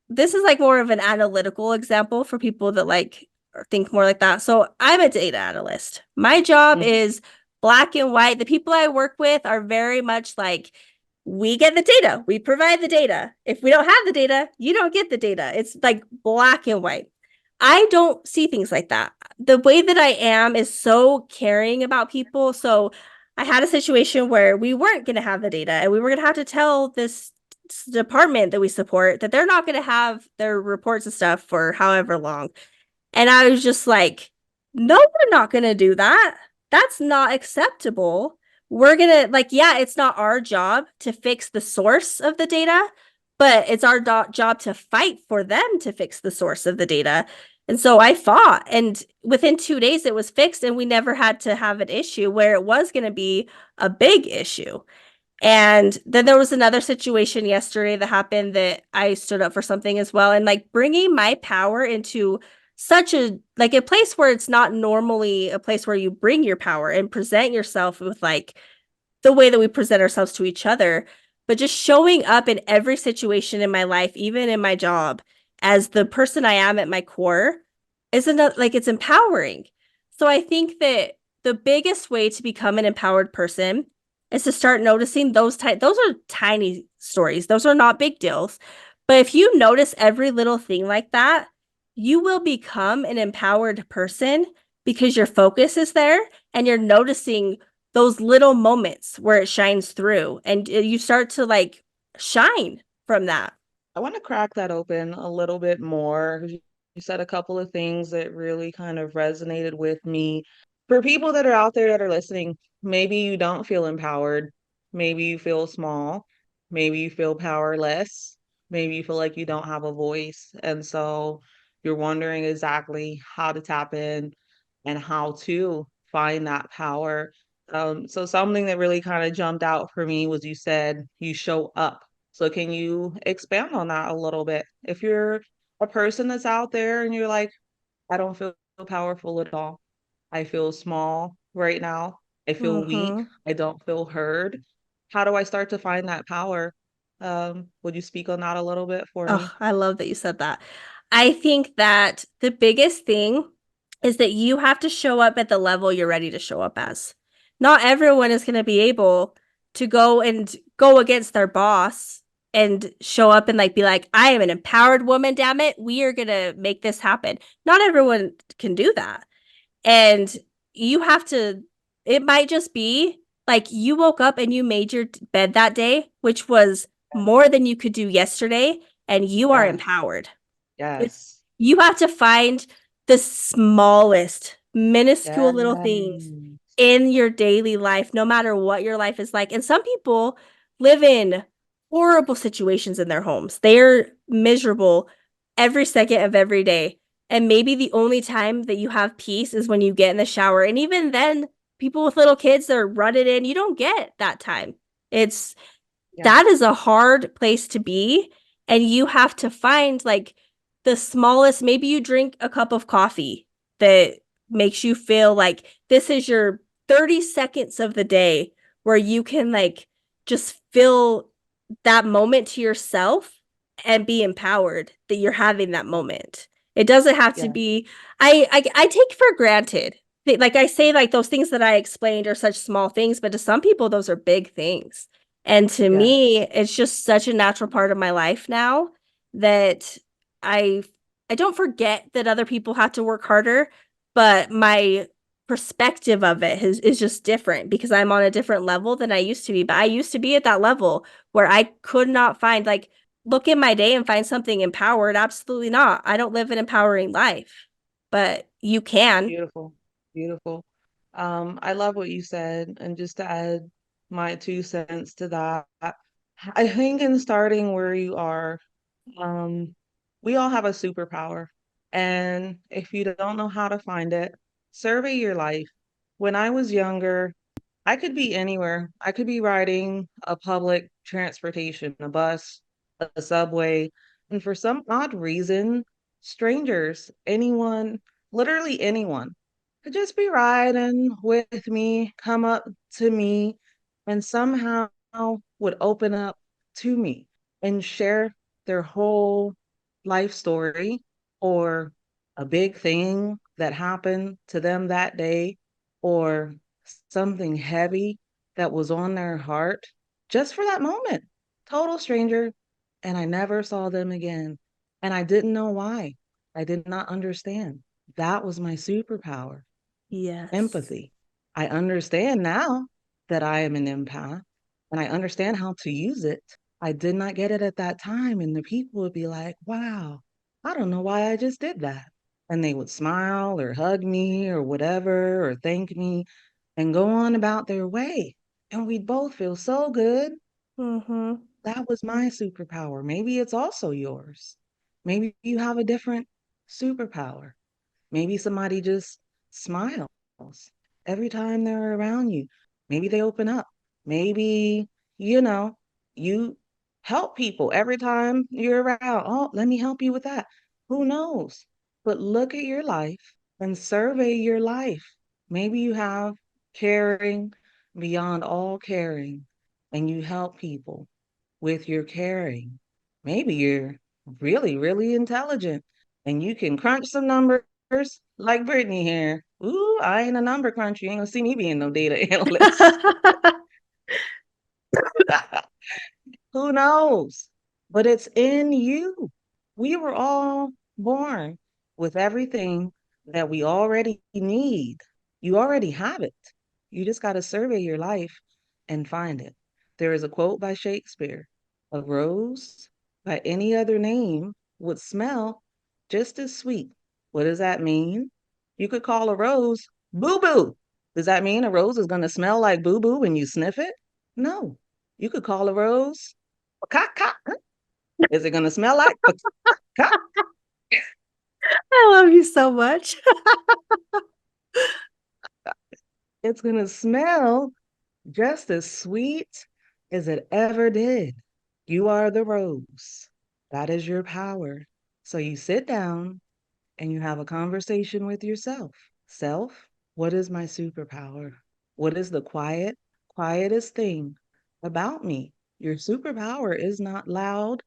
this is like more of an analytical example for people that like think more like that. So I'm a data analyst. My job Mhm. is black and white. The people I work with are very much like, we get the data, we provide the data. If we don't have the data, you don't get the data. It's like black and white. I don't see things like that. The way that I am is so caring about people. So I had a situation where we weren't going to have the data and we were going to have to tell this department that we support that they're not going to have their reports and stuff for however long. And I was just like, no, we're not going to do that. That's not acceptable. We're going to, like, yeah, it's not our job to fix the source of the data, but it's our job to fight for them to fix the source of the data. And so I fought, and within 2 days, it was fixed, and we never had to have an issue where it was going to be a big issue. And then there was another situation yesterday that happened that I stood up for something as well. And like bringing my power into such a like a place where it's not normally a place where you bring your power and present yourself with like the way that we present ourselves to each other, but just showing up in every situation in my life, even in my job, as the person I am at my core, isn't that like it's empowering. So I think that the biggest way to become an empowered person is to start noticing those are tiny stories. Those are not big deals. But if you notice every little thing like that, you will become an empowered person because your focus is there and you're noticing those little moments where it shines through and you start to like shine from that. I want to crack that open a little bit more. You said a couple of things that really kind of resonated with me. For people that are out there that are listening, maybe you don't feel empowered. Maybe you feel small. Maybe you feel powerless. Maybe you feel like you don't have a voice. And so you're wondering exactly how to tap in and how to find that power. So something that really kind of jumped out for me was you said you show up. So can you expand on that a little bit? If you're a person that's out there and you're like, I don't feel powerful at all. I feel small right now. I feel weak. Mm-hmm. I don't feel heard. How do I start to find that power? Would you speak on that a little bit for Oh, me? I love that you said that. I think that the biggest thing is that you have to show up at the level you're ready to show up as. Not everyone is going to be able to go against their boss and show up and like be like, I am an empowered woman, damn it. We are going to make this happen. Not everyone can do that. And you have to, it might just be like you woke up and you made your bed that day, which was more than you could do yesterday, and you are Yes, empowered. It's yes, you have to find the smallest, minuscule yes, little things in your daily life, no matter what your life is like. And some people live in horrible situations in their homes. They're miserable every second of every day. And maybe the only time that you have peace is when you get in the shower. And even then, people with little kids, they're running in. You don't get that time. It's yeah, that is a hard place to be. And you have to find like the smallest, maybe you drink a cup of coffee that makes you feel like this is your 30 seconds of the day where you can like just feel that moment to yourself and be empowered that you're having that moment. It doesn't have to yeah, be, I take for granted. Like I say, like those things that I explained are such small things, but to some people, those are big things. And to me, yes. it's just such a natural part of my life now that I I don't forget that other people have to work harder, but my perspective of it is just different because I'm on a different level than I used to be. But I used to be at that level where I could not find like look in my day and find something empowered. Absolutely not. I don't live an empowering life, but you can. Beautiful, beautiful. I love what you said, and just to add my 2 cents to that, I think in starting where you are, um, we all have a superpower, and if you don't know how to find it, survey your life. When I was younger, I could be anywhere. I could be riding a public transportation, a bus, a subway, and for some odd reason, strangers, anyone, literally anyone, could just be riding with me, come up to me, and somehow would open up to me and share their whole life story or a big thing that happened to them that day or something heavy that was on their heart just for that moment. Total stranger. And I never saw them again. And I didn't know why. I did not understand. That was my superpower, Yes. empathy. I understand now that I am an empath and I understand how to use it. I did not get it at that time. And the people would be like, wow, I don't know why I just did that. And they would smile or hug me or whatever or thank me and go on about their way. And we'd both feel so good. Mm-hmm. That was my superpower. Maybe it's also yours. Maybe you have a different. superpower. Maybe somebody just smiles every time they're around you. Maybe they open up. Maybe, you know, you help people every time you're around. Oh, let me help you with that. Who knows? But look at your life and survey your life. Maybe you have caring beyond all caring and you help people with your caring. Maybe you're really, really intelligent and you can crunch some numbers like Britney here. Ooh, I ain't a number cruncher. You ain't gonna see me being no data analyst. Who knows? But it's in you. We were all born with everything that we already need. You already have it. You just got to survey your life and find it. There is a quote by Shakespeare: a rose by any other name would smell just as sweet. What does that mean? You could call a rose boo boo. Does that mean a rose is going to smell like boo boo when you sniff it? No. You could call a rose peacock. Is it going to smell like peacock? I love you so much. It's going to smell just as sweet as it ever did. You are the rose. That is your power. So you sit down and you have a conversation with yourself. Self, what is my superpower? What is the quietest thing about me? Your superpower is not loud.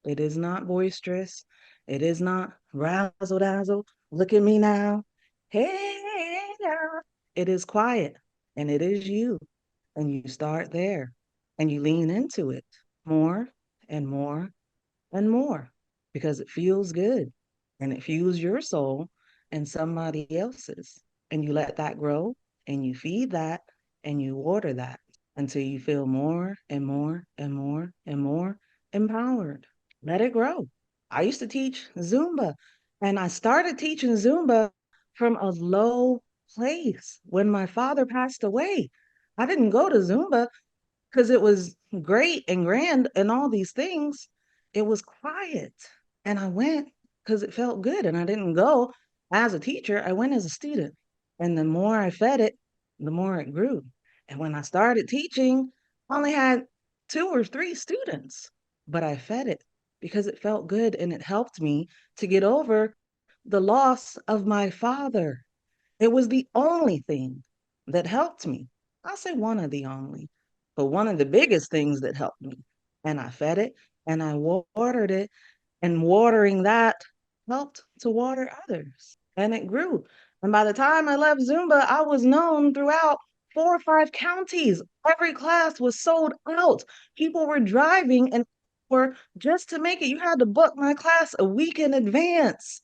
It is not boisterous. It is not razzle dazzle. Look at me now. Hey, now. It is quiet and it is you. And you start there and you lean into it more and more and more because it feels good and it fuels your soul and somebody else's. And you let that grow and you feed that and you water that until you feel more and more and more and more empowered. Let it grow. I used to teach Zumba and I started teaching Zumba from a low place when my father passed away. I didn't go to Zumba because it was great and grand and all these things. It was quiet. And I went because it felt good. And I didn't go as a teacher, I went as a student. And the more I fed it, the more it grew. And when I started teaching, I only had two or three students, but I fed it because it felt good and it helped me to get over the loss of my father. It was the only thing that helped me. I'll say one of the only, but one of the biggest things that helped me. And I fed it and I watered it, and watering that helped to water others. And it grew. And by the time I left Zumba, I was known throughout 4 or 5 counties. Every class was sold out. People were driving and for just to make it, you had to book my class a week in advance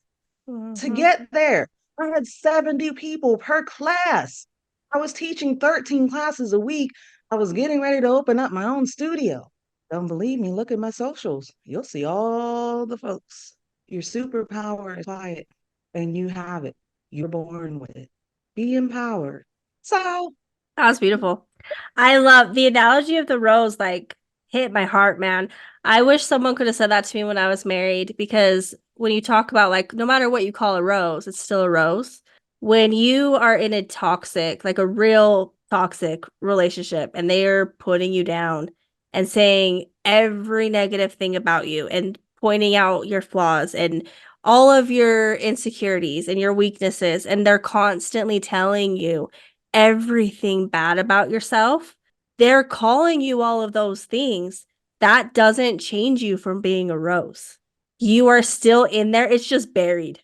to Mhm. get there. I had 70 people per class. I was teaching 13 classes a week. I was getting ready to open up my own studio. Don't believe me? Look at my socials. You'll see all the folks. Your superpower is quiet, and you have it. You're born with it. Be empowered. So, That was beautiful. I love the analogy of the rose, like hit my heart, man. I wish someone could have said that to me when I was married because when you talk about like no matter what you call a rose, it's still a rose. When you are in a toxic, like a real toxic relationship and they are putting you down and saying every negative thing about you and pointing out your flaws and all of your insecurities and your weaknesses, and they're constantly telling you everything bad about yourself, they're calling you all of those things. That doesn't change you from being a rose. You are still in there. It's just buried.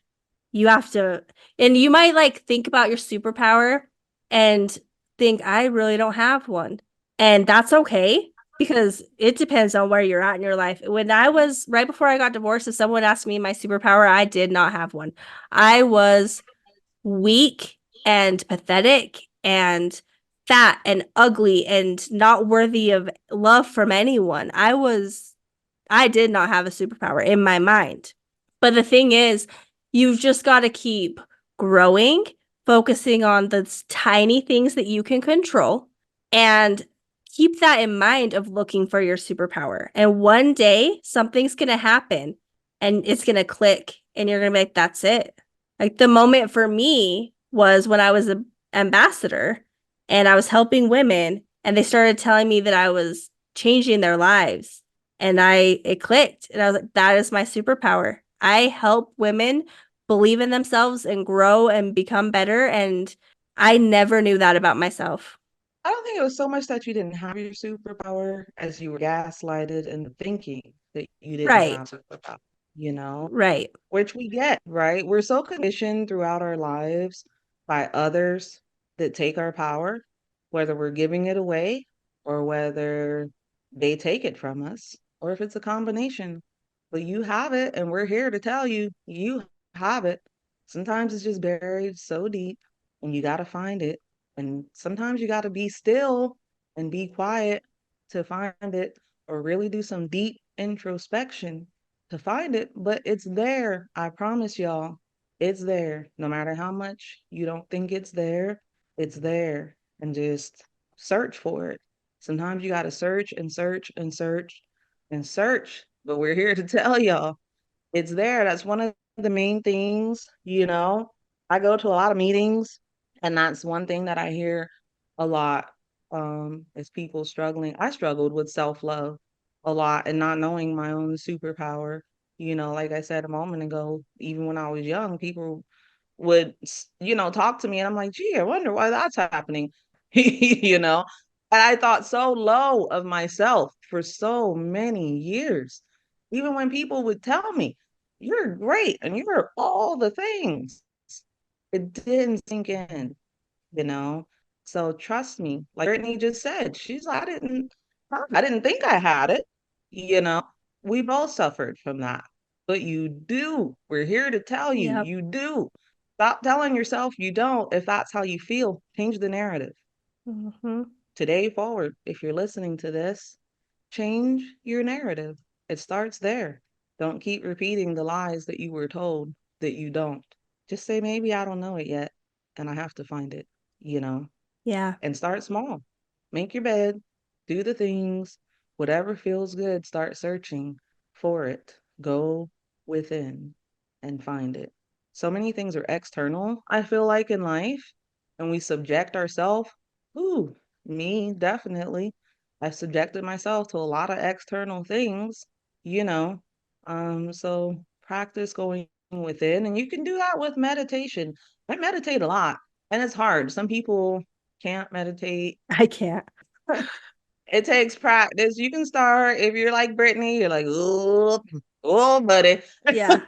You have to, and you might like think about your superpower and think, I really don't have one. And that's okay because it depends on where you're at in your life. When I was right before I got divorced, if someone asked me my superpower, I did not have one. I was weak and pathetic and fat and ugly and not worthy of love from anyone. I did not have a superpower in my mind. But the thing is, you've just got to keep growing, focusing on the tiny things that you can control, and keep that in mind of looking for your superpower. And one day, something's going to happen and it's going to click and you're going to be like, that's it. Like the moment for me was when I was an ambassador and I was helping women and they started telling me that I was changing their lives. And it clicked. And I was like, that is my superpower. I help women believe in themselves and grow and become better. And I never knew that about myself. I don't think it was so much that you didn't have your superpower as you were gaslighted into thinking that you didn't Right. have superpower, you know, Right. which we get, right? We're so conditioned throughout our lives by others that take our power, whether we're giving it away or whether they take it from us, or if it's a combination. But you have it, and we're here to tell you you have it. Sometimes it's just buried so deep, and you got to find it. And sometimes you got to be still and be quiet to find it, or really do some deep introspection to find it. But it's there. I promise y'all, it's there. No matter how much you don't think it's there. And just search for it. Sometimes you got to search and search and search and search. But we're here to tell y'all it's there. That's one of the main things, you know. I go to a lot of meetings, and that's one thing that I hear a lot is people struggling. I struggled with self-love a lot and not knowing my own superpower. You know, like I said a moment ago, even when I was young, people would, talk to me, and I'm like, gee, I wonder why that's happening, you know? And I thought so low of myself for so many years. Even when people would tell me, you're great and you're all the things, it didn't sink in, you know? So trust me, like Brittany just said, she's like, I didn't think I had it, you know? We both suffered from that. But you do. We're here to tell you, Yep. you do. Stop telling yourself you don't if that's how you feel. Change the narrative. Mm-hmm. Today forward, if you're listening to this, change your narrative. It starts there. Don't keep repeating the lies that you were told that you don't. Just say, maybe I don't know it yet, and I have to find it, you know? Yeah. And start small. Make your bed, do the things, whatever feels good, start searching for it. Go within and find it. So many things are external, I feel like, in life, and we subject ourselves. Ooh, me, definitely. I've subjected myself to a lot of external things, you know. So practice going within, and you can do that with meditation. I meditate a lot, and it's hard. Some people can't meditate. I can't. It takes practice. You can start if you're like Brittany, you're like, oh, buddy. Yeah.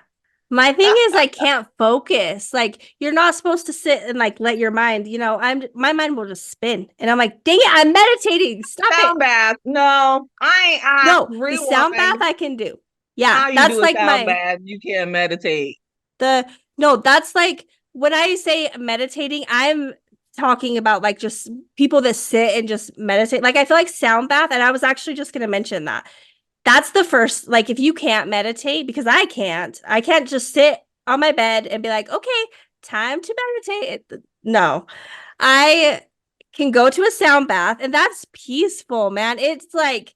My thing is I can't focus. Like you're not supposed to sit and like let your mind, my mind will just spin. And I'm like, dang it, I'm meditating. Stop Sound it. bath. No, No, the sound bath rewind. I can do. Yeah, How you that's do a like sound my bath? You can't meditate. the no, that's like when I say meditating, I'm talking about like just people that sit and just meditate. Like I feel like sound bath, and I was actually just gonna mention that. That's the first, like if you can't meditate, because I can't just sit on my bed and be like, okay, time to meditate. No, I can go to a sound bath and that's peaceful, man. It's like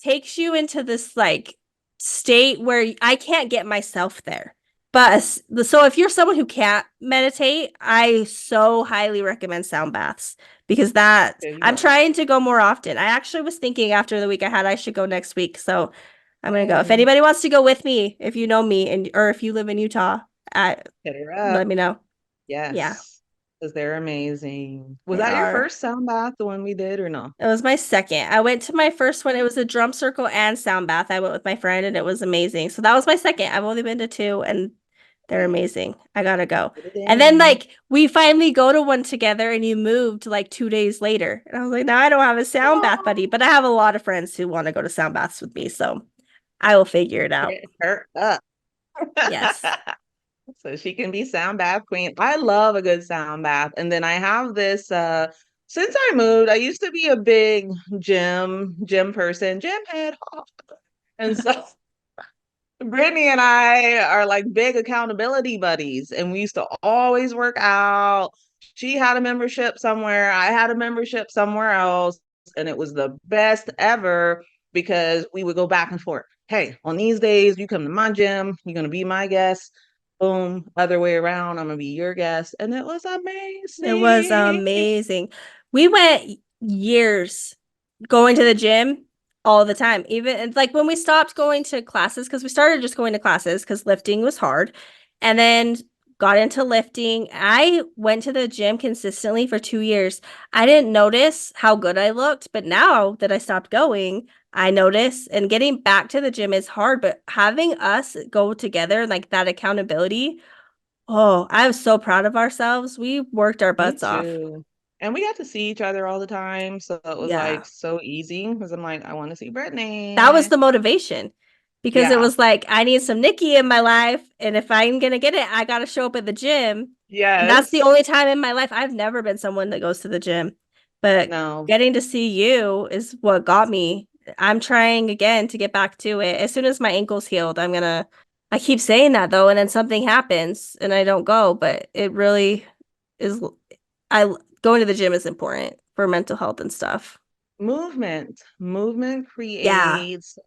takes you into this like state where I can't get myself there. But so if you're someone who can't meditate, I so highly recommend sound baths because that There you I'm go. trying to go more often. I actually was thinking after the week I had I should go next week. So I'm gonna go. If Hey, anybody wants to go with me, if you know me and or if you live in Utah, hit her let up. me know. Yeah, Yes, because they're amazing. Was they that your are. first sound bath, the one we did, or no? It was my second. I went to my first one. It was a drum circle and sound bath. I went with my friend and it was amazing. So that was my second. I've only been to two and they're Hey, amazing. I gotta go. get it And then in. like we finally go to one together and you moved like 2 days later. And I was like, now I don't have a sound bath buddy, Oh, but I have a lot of friends who want to go to sound baths with me. So I will figure it out. hit her up. Yes. So she can be sound bath queen. I love a good sound bath. And then I have this since I moved, I used to be a big gym person, gym head. And so Brittany and I are like big accountability buddies, and we used to always work out. She had a membership somewhere, I had a membership somewhere else, and it was the best ever because we would go back and forth. hey, on these days, you come to my gym, you're going to be my guest. Boom, other way around, I'm going to be your guest. And it was It was amazing. amazing. We went years going to the gym all the time. Even it's like when we stopped going to classes, because we started just going to classes because lifting was hard, and then got into lifting. I went to the gym consistently for 2 years. I didn't notice how good I looked, but now that I stopped going, I notice. And getting back to the gym is hard, but having us go together, like that accountability. Oh, I'm so proud of ourselves. We worked our Me butts off. too. And we got to see each other all the time. So it was Yeah. like so easy because I'm like, I want to see That was Brittany. the motivation because it Yeah. was like, I need some Niki in my life. And if I'm going to get it, I got to show up at the gym. And that's the Yes. only time in my life I've never been someone that goes to the gym. But No, getting to see you is what got me. I'm trying again to get back to it. As soon as my ankle's healed, I keep saying that though. And then something happens and I don't go. But it really is, I, going to the gym is important for mental health and stuff. movement Yeah. creates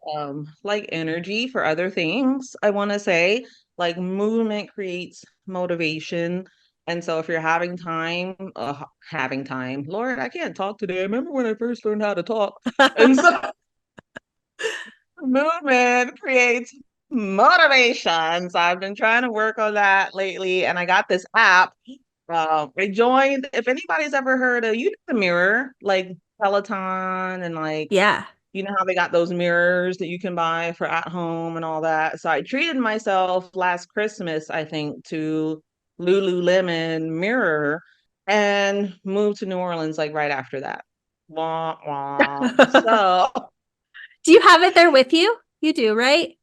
like energy for other things. I want to say like movement creates motivation. And so if you're having time, Lord, I can't talk today. I remember when I first learned how to talk. And so movement creates motivation. So I've been trying to work on that lately, and I got this app. I joined. If anybody's ever heard of, you know, the mirror, like Peloton, and like Yeah. you know how they got those mirrors that you can buy for at home and all that. So I treated myself last Christmas, I think, to Lululemon mirror and moved to New Orleans like right after that. Wah, wah. So Do you have it there with you? You do, right?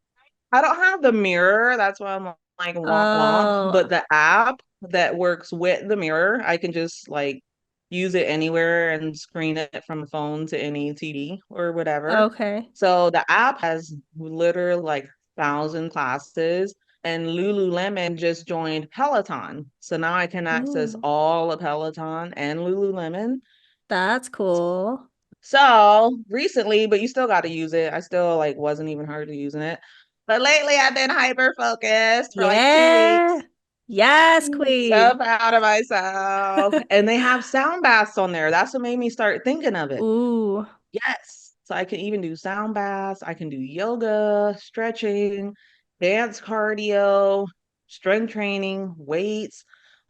I don't have the mirror. That's why I'm like womp womp. Oh, But the app that works with the mirror, I can just like use it anywhere and screen it from the phone to any TV or whatever. okay. So the app has literally like 1,000 classes, and Lululemon just joined Peloton. So now I can access Ooh, all of Peloton and Lululemon. that's cool. So recently, but you still got to use it. I still like wasn't even hardly using it. But lately I've been hyper focused for like 2 weeks. Yeah. Yes, So queen. proud of myself. And they have sound baths on there. That's what made me start thinking of it. Ooh, Yes. So I can even do sound baths. I can do yoga, stretching, dance cardio, strength training, weights,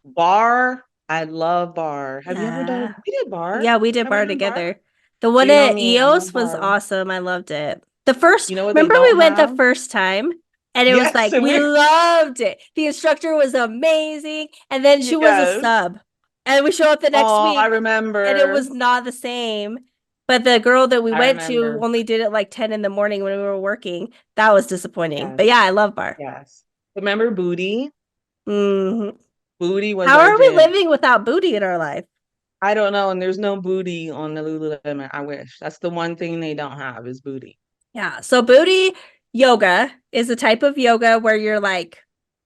bar. I love bar. Have you ever done? yeah. We did bar. Yeah, we did Have you bar done bar? together. The So one you know at me, I love EOS was bar. awesome. I loved it. The first, You know what they remember we don't went the have? first time and it was Yes, like, and we we loved it. The instructor was amazing. And then she was a yes. sub. And we show up the next Oh, I week and it remember. was not the same. But the girl that we I went to remember. only did it like 10 in the morning when we were working. That was disappointing. But Yes. yeah, I love bar. Yes. Remember Booty? Hmm. Booty was How our are we gym. living without booty in our life? I don't know, and there's no booty on the Lululemon. I wish. That's the one thing they don't have is booty. Yeah. So booty yoga is a type of yoga where you're like,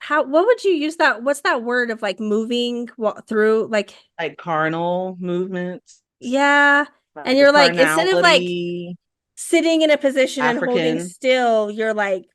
what would you use that? What's that word of like moving through? Like, Like carnal movements, yeah. And like you're like, instead of like carnality, sitting in a position and holding African still, you're like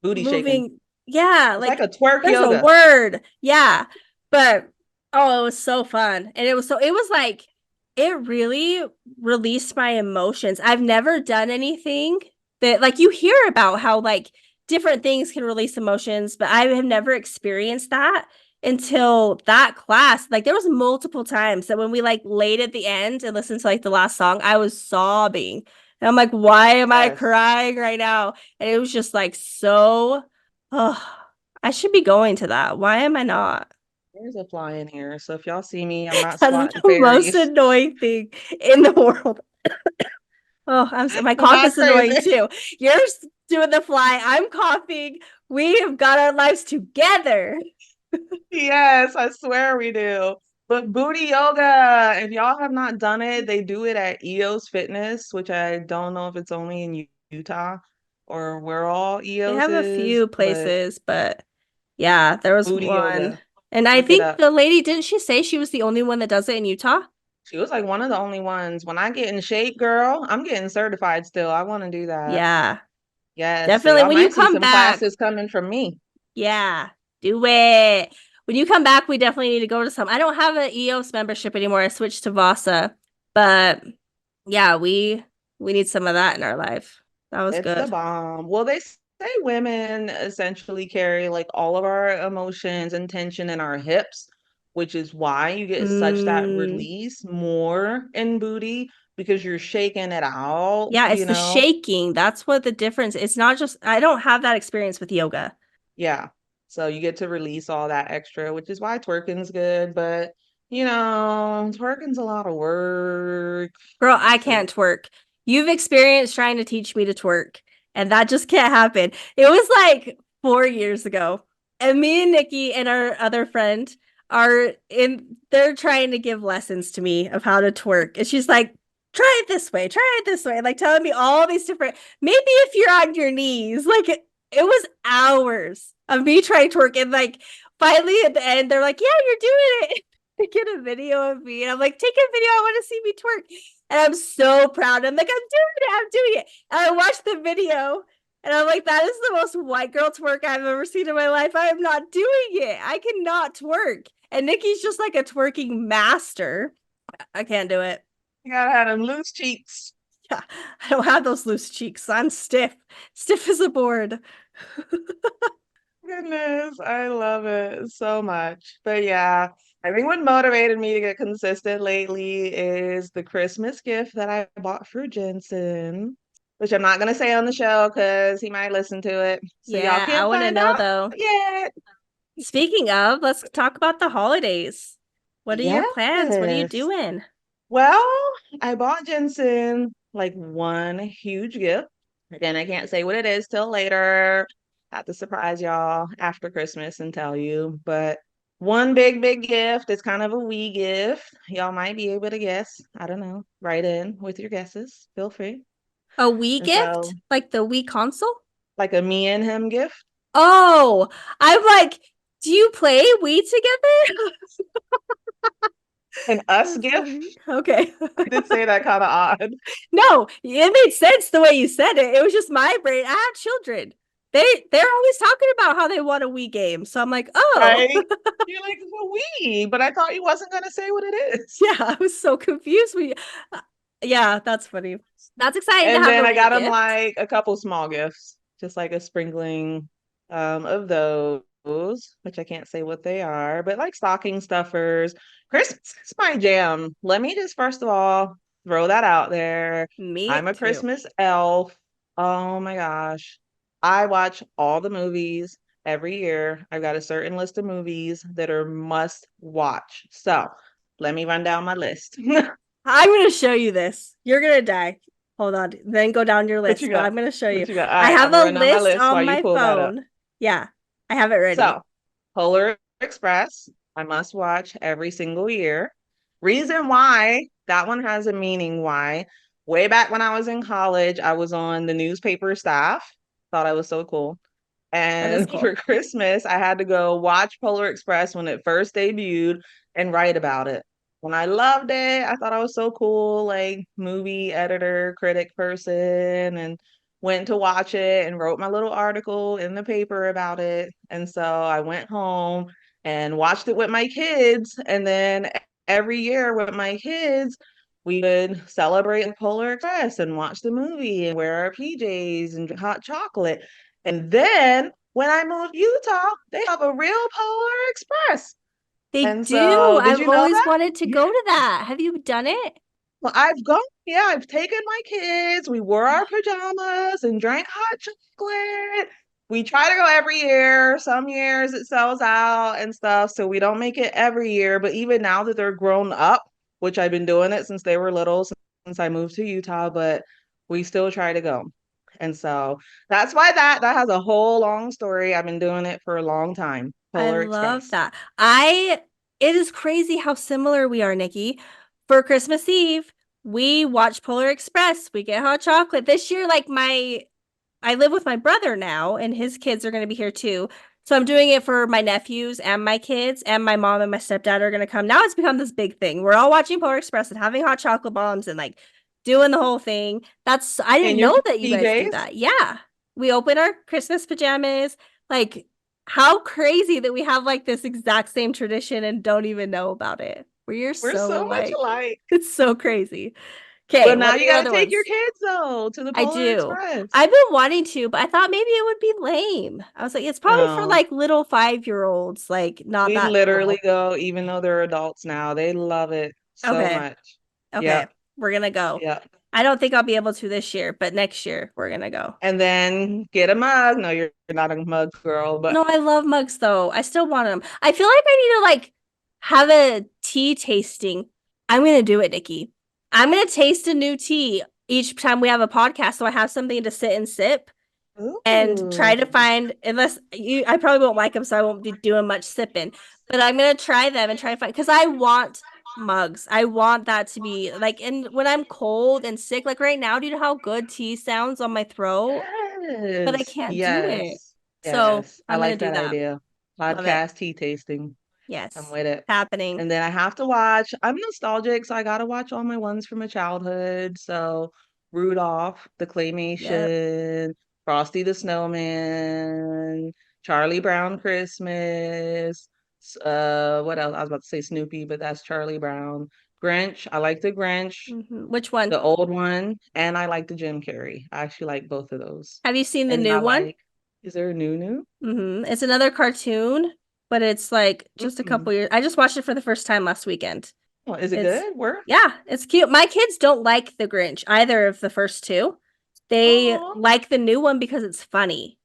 booty shaking. moving. Yeah. It's like Like, a twerk there's a yoga. word. Yeah. But oh, it was so fun. And it was like, it really released my emotions. I've never done anything that like you hear about how like different things can release emotions, but I have never experienced that until that class. Like there was multiple times that when we like laid at the end and listened to like the last song, I was sobbing. And I'm like, why am I Yes. crying right now? And it was just like so, oh, I should be going to that. Why am I not? There's a fly in here. So if y'all see me, I'm not That's swatting the most fairies. annoying thing in the world. Oh, my I'm cough not is annoying crazy. too. You're doing the fly. I'm coughing. We have got our lives together. Yes, I swear we do. But booty yoga, if y'all have not done it, they do it at EOS Fitness, which I don't know if it's only in Utah or where all They EOS have a is, few but places, but yeah, there was booty one. yoga, And I look it think up. the lady, didn't she say she was the only one that does it in Utah? She was like one of the only ones. When I get in shape, girl, I'm getting certified still. I want to do that. Yeah. Yes, so Definitely. y'all When you might see come some back, classes coming from me. yeah, do it. When you come back, we definitely need to go to some. I don't have an EOS membership anymore. I switched to Vasa, but yeah, we need some of that in our life. That was It's the good. bomb. Well, they say women essentially carry like all of our emotions and tension in our hips, which is why you get such that Mm, release more in booty because you're shaking it out, yeah, it's you the know? shaking. That's what the difference. It's not just I don't have that experience with yoga. Yeah. So you get to release all that extra, which is why twerking's good, but twerking's a lot of work. Girl, I So can't twerk. You've experienced trying to teach me to twerk, and that just can't happen. It was like 4 years ago, and me and Nikki and our other friend they're trying to give lessons to me of how to twerk. And she's like, try it this way, like telling me all these different, maybe if you're on your knees, like it was hours of me trying to twerk. And like finally at the end, they're like, yeah, you're doing it. They get a video of me, and I'm like, take a video. I want to see me twerk. And I'm so proud. I'm like, I'm doing it. I'm doing it. And I watched the video and I'm like, that is the most white girl twerk I've ever seen in my life. I am not doing it. I cannot twerk. And Nikki's just like a twerking master. I can't do it. you gotta have them loose cheeks. Yeah, I don't have those loose cheeks. I'm stiff, stiff as a board. Goodness, I love it so much. But yeah, I think what motivated me to get consistent lately is the Christmas gift that I bought for Jensen, which I'm not gonna say on the show because he might listen to it. So y'all Yeah, I can't want to find know out though. yet. Speaking of, let's talk about the holidays. What are your plans? What are you Yes. doing? Well, I bought Jensen like one huge gift. Again, I can't say what it is till later. Have to surprise y'all after Christmas and tell you. But one big, big gift. It's kind of a wee gift. Y'all might be able to guess. I don't know. Write in with your guesses. Feel free. A Wii And so, gift? Like the Wii console? like a me and him gift, Oh, I'm like, do you play Wii together? an us That's gift. funny. Okay. I did say that kind of odd, No, it made sense the way you said it. It was just my brain. I have children. They're always talking about how they want a Wii game. So I'm like, oh. right? You're like, well, we, but I thought you wasn't gonna say what it is. Yeah, I was so confused. Yeah, that's funny. That's exciting to And have then a I Wii got him gift. like a couple small gifts, just like a sprinkling of those, which I can't say what they are, but like stocking stuffers. Christmas is my jam. Let me just first of all throw that out there. Me I'm a too. Christmas elf. Oh my gosh. I watch all the movies every year. I've got a certain list of movies that are must watch. So let me run down my list. I'm gonna show you this. You're gonna die. Hold on. Then go down your What you list, but got? I'm gonna show you. What you got? All I right, I'm have gonna a run down my list list on while you my pull that up. phone. Yeah, I have it ready. So, Polar Express, I must watch every single year. Reason why, that one has a meaning why. Way back when I was in college, I was on the newspaper staff. Thought I was so cool. That is And cool. for Christmas, I had to go watch Polar Express when it first debuted and write about it. When I loved it, I thought I was so cool, like movie editor, critic person, and went to watch it and wrote my little article in the paper about it. And so I went home and watched it with my kids. And then every year with my kids, we would celebrate Polar Express and watch the movie and wear our PJs and drink hot chocolate. And then when I moved to Utah, they have a real Polar Express. They And do. so, did I've you know always that? wanted to Yeah. go to that. Have you done it? Well, I've gone, yeah, I've taken my kids. We wore our pajamas and drank hot chocolate. We try to go every year. Some years it sells out and stuff. So we don't make it every year. But even now that they're grown up, which I've been doing it since they were little, since I moved to Utah, but we still try to go. And so that's why that has a whole long story. I've been doing it for a long time. I Polar love Express. that. It is crazy how similar we are, Nikki. For Christmas Eve, we watch Polar Express. We get hot chocolate. This year, I live with my brother now, and his kids are going to be here too. So I'm doing it for my nephews and my kids, and my mom and my stepdad are going to come. Now it's become this big thing. We're all watching Polar Express and having hot chocolate bombs and like doing the whole thing. I didn't In your know that you guys do PJs? that. Yeah. We open our Christmas pajamas. Like, how crazy that we have like this exact same tradition and don't even know about it. We're We're so so much alike. alike. It's so crazy. Okay, Well, what now are you your got to other take your ones? kids though to the I Polar do. Express. I've been wanting to, but I thought maybe it would be lame. I was like, it's probably for No, like little 5-year-olds, like not we that literally cool. go, even though they're adults now. They love it so Okay. much. Okay. Yep, We're gonna go. yep. I don't think I'll be able to this year, but next year we're gonna go. And then get a mug. No, you're not a mug girl, but No, I love mugs though. I still want them. I feel like I need to like have a tea tasting. I'm gonna do it, Nikki. I'm gonna taste a new tea each time we have a podcast, so I have something to sit and sip and try ooh, to find. Unless you, I probably won't like them, so I won't be doing much sipping. But I'm gonna try them and try to find because I want mugs. I want that to be like, and when I'm cold and sick, like right now, do you know how good tea sounds on my throat? But I yes, can't do it. yes, So yes. I I'm gonna like do that that. idea. Love it. Podcast tea tasting. I'm Yes. with it. Happening. And then I have to watch, I'm nostalgic, so I gotta watch all my ones from my childhood. So Rudolph, the Yep. Claymation, Frosty the Snowman, Charlie Brown Christmas. What else? I was about to say Snoopy, but that's Charlie Brown. Grinch, I like the Grinch, Which one? the old one, and I like the Jim Carrey. I actually like both of those. Have you seen the And new I one? like, is there a new? It's another cartoon, but it's like just a couple Mm-mm. years. I just watched it for the first time last weekend. Oh, is it It's good? Where? Yeah, it's cute. My kids don't like the Grinch, either of the first two. They Oh, like the new one because it's funny.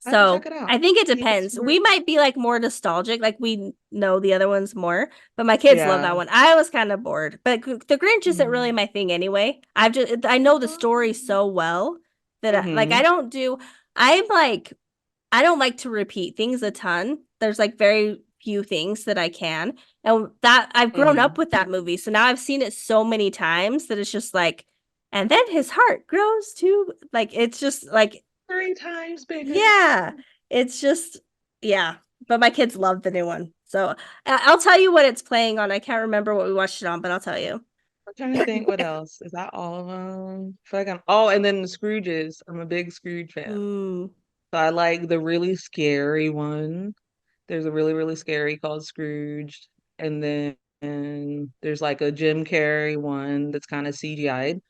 I have to check So it out. I think it See if it's depends. worth. We might be like more nostalgic, like we know the other ones more, but my kids love that Yeah. one. I was kind of bored, but the Grinch isn't really Mm-hmm. my thing anyway. I know the story so well that I Mm-hmm. don't do. I'm like I don't like to repeat things a ton. There's like very few things that I can, and that I've grown up Mm-hmm. with that movie, so now I've seen it so many times that it's just like, and then his heart grows to like it's just like Three times bigger. yeah, it's just, yeah. But my kids love the new one. So I'll tell you what it's playing on. I can't remember what we watched it on, but I'll tell you. I'm trying to think what else. Is that all of them? I feel like oh, and then the Scrooges. I'm a big Scrooge fan. Mm, So I like the really scary one. There's a really, really scary called Scrooge. And then there's like a Jim Carrey one that's kind of CGI'd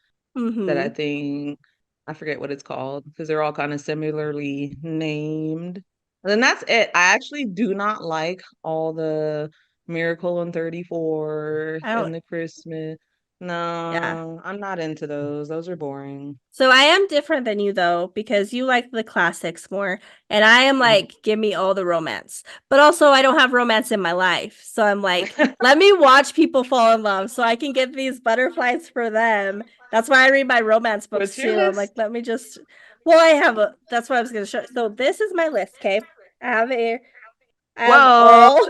that I mm-hmm. think I forget what it's called because they're all kind of similarly named. And then that's it. I actually do not like all the Miracle on 34th I don't, and the Christmas. yeah. No, I'm not into those. Those are boring. So I am different than you though, because you like the classics more, and I am Mhm. like, give me all the romance. But also, I don't have romance in my life, so I'm like, let me watch people fall in love, so I can get these butterflies for them. That's why I read my romance books What's your too. I'm like, list? let me just. Well, I have a. That's what I was gonna show. So this is my list. Okay, I have it. I have Whoa. all.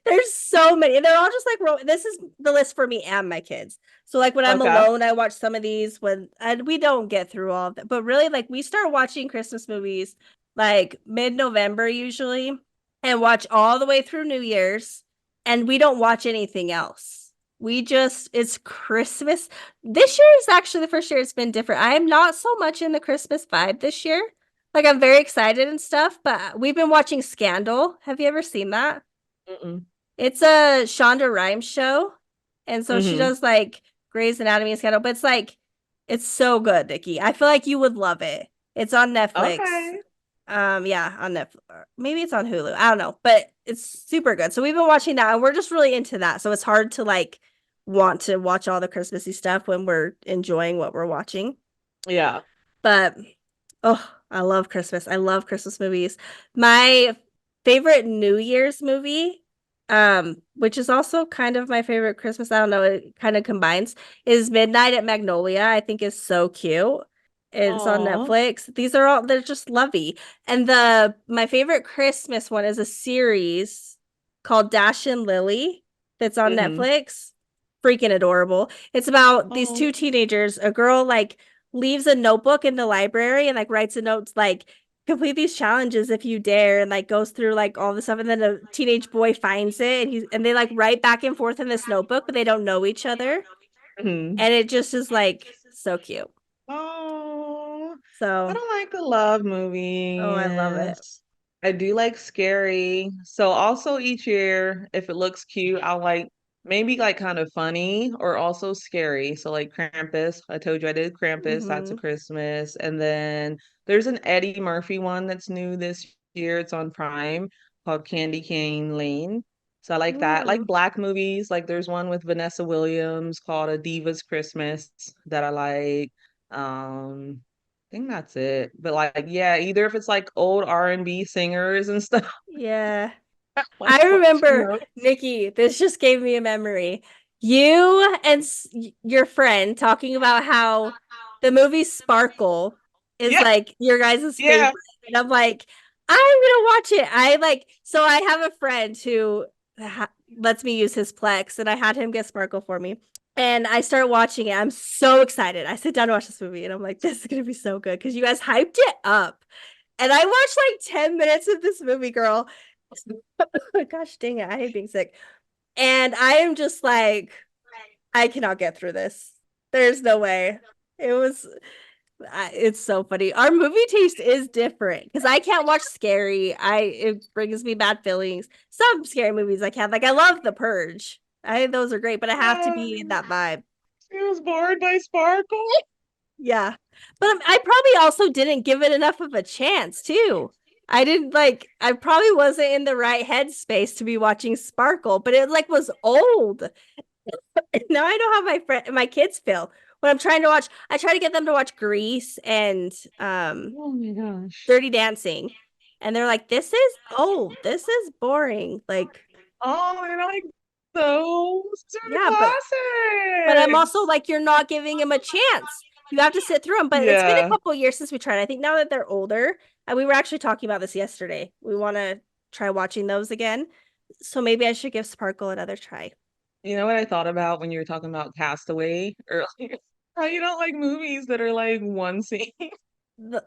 There's so many. And they're all just like this is the list for me and my kids. So like when I'm Okay. alone, I watch some of these when and we don't get through all of them. But really like we start watching Christmas movies like mid-November usually and watch all the way through New Year's and we don't watch anything else. We just it's Christmas. This year is actually the first year it's been different. I am not so much in the Christmas vibe this year. Like I'm very excited and stuff, but we've been watching Scandal. Have you ever seen that? Mm-mm. It's a Shonda Rhimes show. And so she Mm-hmm. does like Grey's Anatomy and Scandal, but it's like it's so good, Nikki. I feel like you would love it. It's on Netflix. Okay. Yeah, on Netflix. Maybe it's on Hulu. I don't know, but it's super good. So we've been watching that and we're just really into that. So it's hard to like want to watch all the Christmassy stuff when we're enjoying what we're watching. Yeah. But oh, I love Christmas. I love Christmas movies. My favorite New Year's movie, which is also kind of my favorite Christmas, I don't know, it kind of combines, is Midnight at Magnolia. I think is so cute. It's on Aw. Netflix. These are all they're just lovey. And the my favorite Christmas one is a series called Dash and Lily that's on Mm-hmm. Netflix. Freaking adorable. It's about these Oh. two teenagers. A girl like leaves a notebook in the library and like writes a note like complete these challenges if you dare and like goes through like all this stuff and then a teenage boy finds it and they like write back and forth in this notebook but they don't know each other Mm-hmm. and it just is like so cute. Oh. I So, don't like the love oh, I love it. movies. I do like scary. So also each year, if it looks cute, I'll like maybe like kind of funny or also scary. So like Krampus. I told you I did Krampus. That's a Hmm. Christmas. And then there's an Eddie Murphy one that's new this year. It's on Prime called Candy Cane Lane. So I like that. Like Mm, black movies. Like there's one with Vanessa Williams called A Diva's Christmas that I like. Think that's it. But like, yeah, either if it's like old R&B singers and stuff, yeah. like I watching remember, those. Nikki, this just gave me a memory. You and your friend talking about how the movie Sparkle is Yeah, like your guys' favorite. yeah. And I'm like, I'm gonna watch it. I like, so I have a friend who lets me use his Plex, and I had him get Sparkle for me. And I start watching it. I'm so excited. I sit down to watch this movie, and I'm like, this is gonna be so good because you guys hyped it up. And I watched like 10 minutes of this movie, girl. Gosh dang it. I hate being sick. And I am just like, I cannot get through this. There's no way. It was, it's so funny. Our movie taste is different because I can't watch scary. It brings me bad feelings. Some scary movies I can. Like, I love The Purge. I think those are great, but I have to be in that vibe. She was bored by Sparkle. Yeah. But I probably also didn't give it enough of a chance, too. I didn't like, I probably wasn't in the right headspace to be watching Sparkle, but it like was old. Now I know how my kids feel when I'm trying to watch. I try to get them to watch Grease and Oh my gosh. Dirty Dancing, and they're like, "This is old. This is boring." Like, Oh, I like those. Those are the yeah, but I'm also classics. like, you're not giving them a chance. You have to sit through them. But it's been a Yeah. couple years since we tried. I think now that they're older, and we were actually talking about this yesterday. We want to try watching those again. So maybe I should give Sparkle another try. You know what I thought about when you were talking about Castaway earlier? How you don't like movies that are like one scene.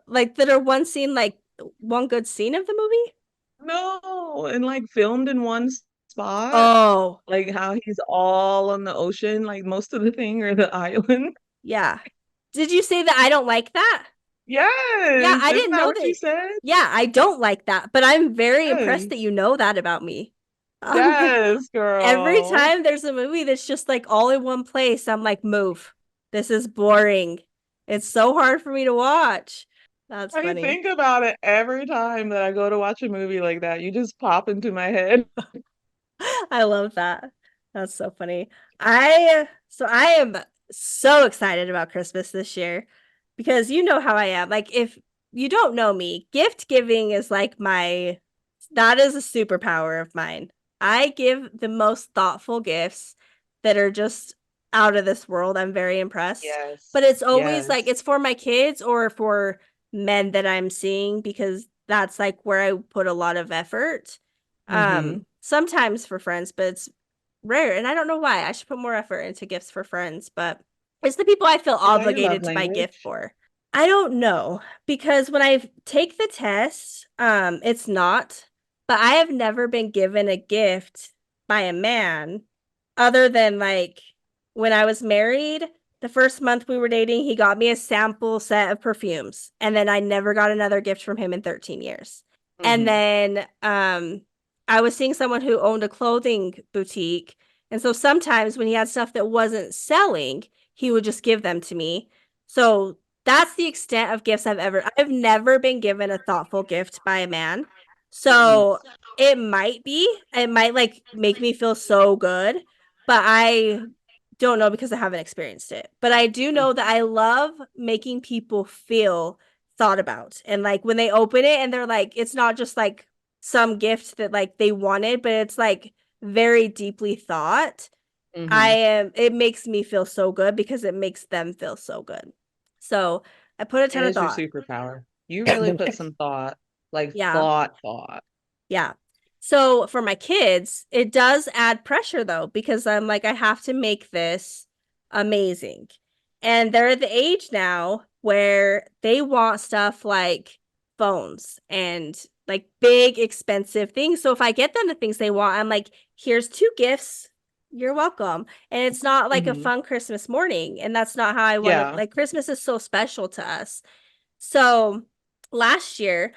Like that are one scene, like one good scene of the movie. No, and like filmed in one spot. Oh, Like how he's all on the ocean, like most of the thing or the island. yeah. Did you say that I don't like that? Yeah, Yes, I isn't didn't that know what you that. said? Yeah, I don't like that, but I'm very impressed that Yes. you know that about me. Like Yes, every girl. time there's a movie that's just like all in one place, I'm like, move. This is boring. It's so hard for me to watch. That's I funny. think about it every time that I go to watch a movie like that. You just pop into my head. I love that. That's so funny. I am so excited about Christmas this year because you know how I am. Like if you don't know me, gift giving is like my that is a superpower of mine. I give the most thoughtful gifts that are just out of this world. I'm very impressed. Yes. But it's always like Yes. it's for my kids or for men that I'm seeing because that's like where I put a lot of effort. Mm-hmm. Sometimes for friends, but it's rare. And I don't know why. I should put more effort into gifts for friends, but it's the people I feel Is that your love obligated to buy gift language? for. I don't know because when I take the test, it's not, but I have never been given a gift by a man other than like when I was married, the first month we were dating, he got me a sample set of perfumes, and then I never got another gift from him in 13 years. And Mm-hmm. then I was seeing someone who owned a clothing boutique, and so sometimes when he had stuff that wasn't selling, he would just give them to me. So that's the extent of gifts I've never been given a thoughtful gift by a man. Mm-hmm. So it might like make me feel so good, but I don't know because I haven't experienced it. But I do know that I love making people feel thought about. And like when they open it and they're like, it's not just like some gift that like they wanted, but it's like very deeply thought. Mm-hmm. It makes me feel so good because it makes them feel so good. So I put a It ton of is your thought. superpower. You really put some thought, like Yeah. thought. Yeah. So for my kids, it does add pressure though, because I'm like, I have to make this amazing. And they're at the age now where they want stuff like phones and like big, expensive things. So if I get them the things they want, I'm like, here's two gifts. You're welcome. And it's not like a Mm-hmm. fun Christmas morning. And that's not how I want to Yeah. like Christmas is so special to us. So last year,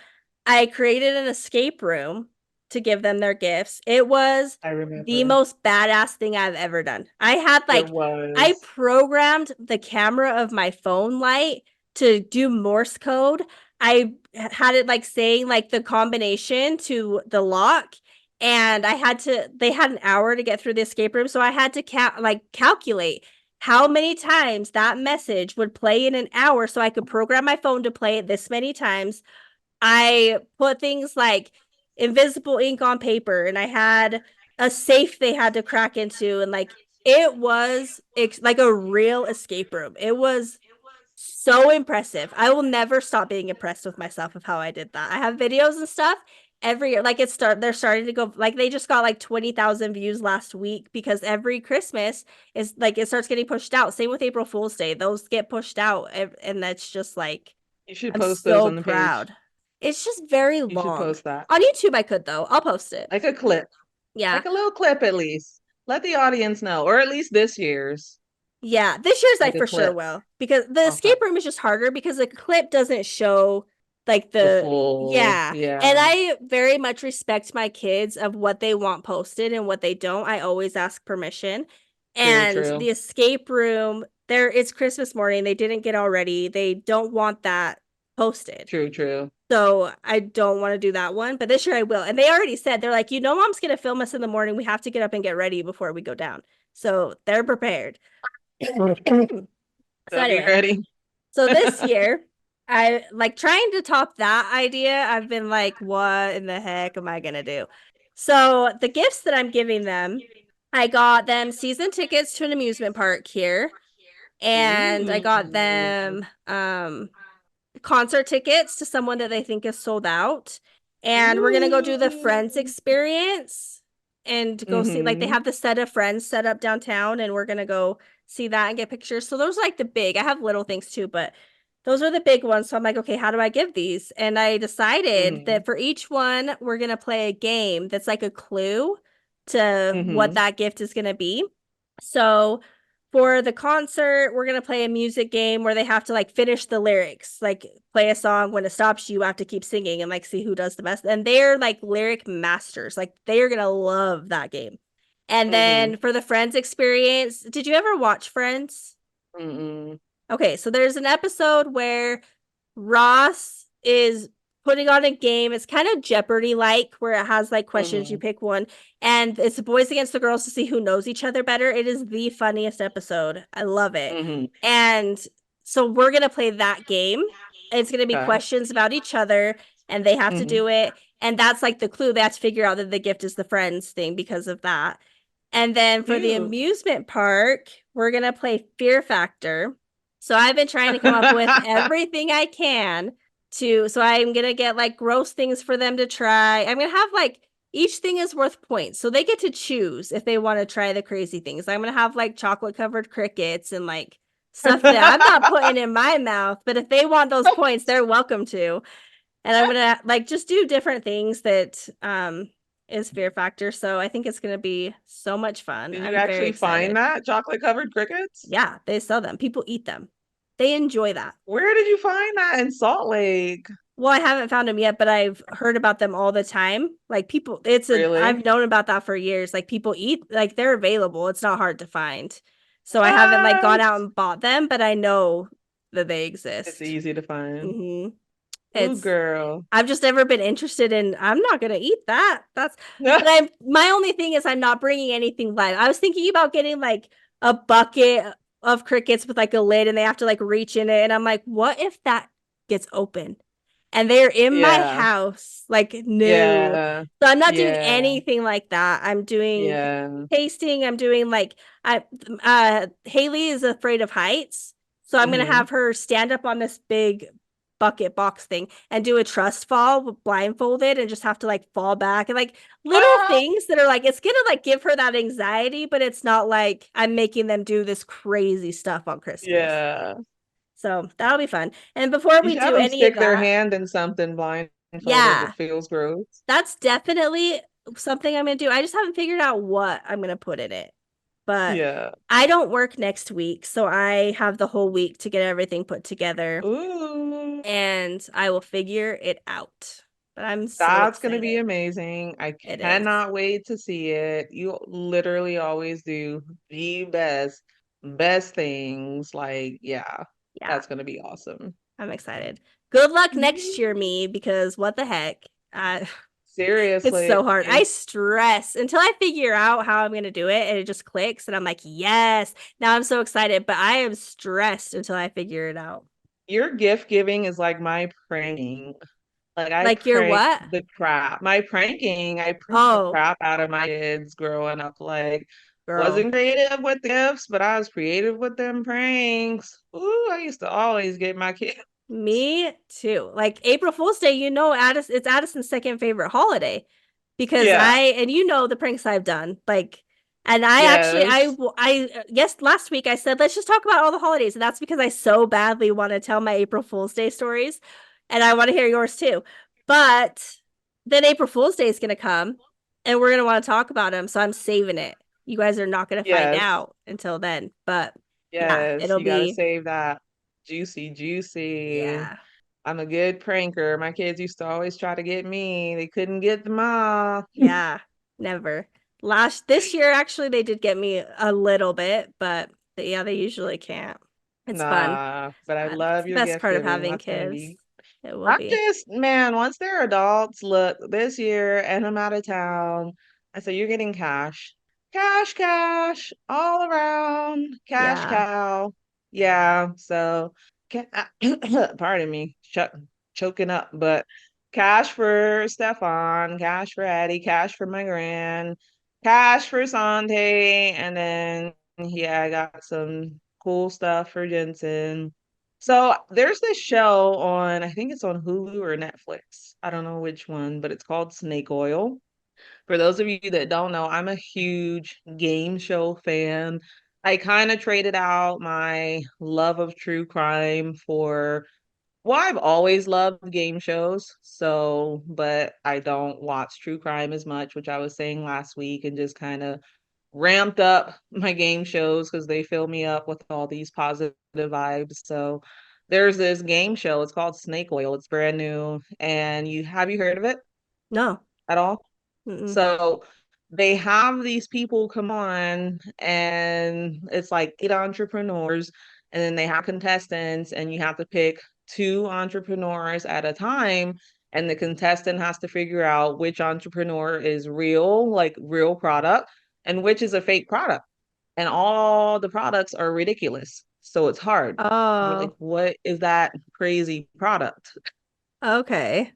I created an escape room to give them their gifts. It was I the remember. most badass thing I've ever done. I had It like, I was. programmed the camera of my phone light to do Morse code. I had it like saying like the combination to the lock. And they had an hour to get through the escape room. So I had to calculate how many times that message would play in an hour so I could program my phone to play it this many times. I put things like invisible ink on paper and I had a safe they had to crack into and like it was like a real escape room. It was so impressive. I will never stop being impressed with myself of how I did that. I have videos and stuff every year. Like they're starting to go like they just got like 20,000 views last week because every Christmas is like it starts getting pushed out. Same with April Fool's Day. Those get pushed out and that's just like You should I'm post those so on the page. proud. It's just very You should long. post that. On YouTube I could though. I'll post it. Like a clip. Yeah. Like a little clip at least. Let the audience know, or at least this year's. Yeah, this year's I Like a for sure clip. will because the Okay. escape room is just harder because the clip doesn't show like The the full, yeah. And yeah. I very much respect my kids of what they want posted and what they don't. I always ask permission. True, And true. the escape room, there it's Christmas morning. They didn't get all ready. They don't want that posted. True, true. So I don't want to do that one, but this year I will. And they already said they're like, mom's gonna film us in the morning. We have to get up and get ready before we go down. So they're prepared. So They'll be anyway, ready. so this year I like trying to top that idea. I've been like, what in the heck am I gonna do? So the gifts that I'm giving them, I got them season tickets to an amusement park here, and I got Ooh. them concert tickets to someone that they think is sold out. And we're gonna go do the Friends Ooh. experience and go see like they Mm-hmm. have the set of Friends set up downtown, and we're gonna go see that and get pictures. So those are like the big. I have little things too, but those are the big ones. So I'm like, okay, how do I give these? And I decided Mm-hmm. that for each one, we're gonna play a game that's like a clue to what Mm-hmm. that gift is gonna be. So for the concert, we're gonna play a music game where they have to like finish the lyrics, like play a song. When it stops, you have to keep singing and like see who does the best. And they're like lyric masters. Like they are gonna love that game. And Mm-hmm. then for the Friends experience, did you ever watch Friends? Mm-mm. Okay, so there's an episode where Ross is putting on a game. It's kind of Jeopardy like, where it has like questions, you Mm-hmm. pick one, and it's the boys against the girls to see who knows each other better. It is the funniest episode. I love it. Mm-hmm. And so we're going to play that game. It's going to be Okay. questions about each other, and they have to Mm-hmm. do it. And that's like the clue. They have to figure out that the gift is the friends thing because of that. And then for the Cute. amusement park, we're going to play Fear Factor. So I've been trying to come up with everything I can so I'm going to get like gross things for them to try. I'm going to have like each thing is worth points. So they get to choose if they want to try the crazy things. I'm going to have like chocolate covered crickets and like stuff that I'm not putting in my mouth, but if they want those points, they're welcome to. And I'm going to like just do different things that is Fear Factor. So I think it's going to be so much fun. Did you I'm very actually find excited. that chocolate covered crickets? Yeah, they sell them. People eat them. They enjoy that. Where did you find that in Salt Lake? Well, I haven't found them yet, but I've heard about them all the time. Like people, Really? I've known about that for years. Like people eat, like they're available. It's not hard to find. So I haven't like gone What? out and bought them, but I know that they It's exist. easy to find. hmm Ooh, It's girl. I've just never been interested in. I'm not gonna eat that. But I'm my only thing is I'm not bringing anything live. I was thinking about getting like a bucket of crickets with like a lid, and they have to like reach in it. And I'm like, what if that gets open? And they're in my Yeah. house. Like, no. Yeah. So I'm not doing Yeah. anything like that. I'm doing Yeah. tasting. I'm doing like I Haley is afraid of heights. So I'm gonna Mm-hmm. have her stand up on this big bucket box thing and do a trust fall blindfolded and just have to like fall back and like little Ah! things that are like it's gonna like give her that anxiety, but it's not like I'm making them do this crazy stuff on Christmas. Yeah. So that'll be fun. And before You we should have do them any of stick their that, hand in something blindfolded yeah, that feels gross. that's definitely something I'm gonna do. I just haven't figured out what I'm gonna put in it. But Yeah. I don't work next week, so I have the whole week to get everything put together Ooh. and I will figure it out. But I'm so That's gonna be excited. amazing. I It is. cannot wait to see it. You literally always do the best things. Like, yeah, Yeah, that's gonna be awesome. I'm excited. Good luck next year, Mhm. me, because what the heck? Uh, it's Seriously. so hard. I stress until I figure out how I'm gonna do it and it just clicks and I'm like, yes. Now I'm so excited, but I am stressed until I figure it out. Your gift giving is like my praying. Like I Like you're prank what? the crap. My pranking, I pranked the Oh, crap out of my kids growing up. Like girl. wasn't creative with the gifts, but I was creative with them pranks. Ooh, I used to always get my kids. Me too. Like April Fool's Day, it's Addison's second favorite holiday because Yeah. the pranks I've done. Like, and Yes. yes, last week I said, let's just talk about all the holidays. And that's because I so badly want to tell my April Fool's Day stories. And I want to hear yours too. But then April Fool's Day is going to come and we're going to want to talk about them. So I'm saving it. You guys are not going to find Yes. out until then. But yeah, Yes. You gotta save that. Juicy, juicy. yeah. I'm a good pranker. My kids used to always try to get me. They couldn't get the ma. Yeah, never. This year, actually, they did get me a little bit, but yeah, they usually can't. It's fun. Nah, but I It's love the your best gift part of giving. having That's gonna kids. be It will I'm be. just, man, once they're adults, look, this year and I'm out of town. I said, you're getting cash. Cash, cash, all around. Cash Yeah. cow. Yeah. So, pardon me, choking up, but cash for Stefan, cash for Addie, cash for my grand, cash for Sante. And then, yeah, I got some cool stuff for Jensen. So there's this show on, I think it's on Hulu or Netflix. I don't know which one, but it's called Snake Oil. For those of you that don't know, I'm a huge game show fan. I kind of traded out my love of true crime for, well, I've always loved game shows. So, but I don't watch true crime as much, which I was saying last week, and just kind of ramped up my game shows because they fill me up with all these positive vibes. So there's this game show. It's called Snake Oil. It's brand new. And have you heard of it No. at all? Mm-mm. So they have these people come on, and it's like eight entrepreneurs, and then they have contestants, and you have to pick two entrepreneurs at a time. And the contestant has to figure out which entrepreneur is real, like real product, and which is a fake product. And all the products are ridiculous. So it's hard. You're like, Oh, what is that crazy product? okay.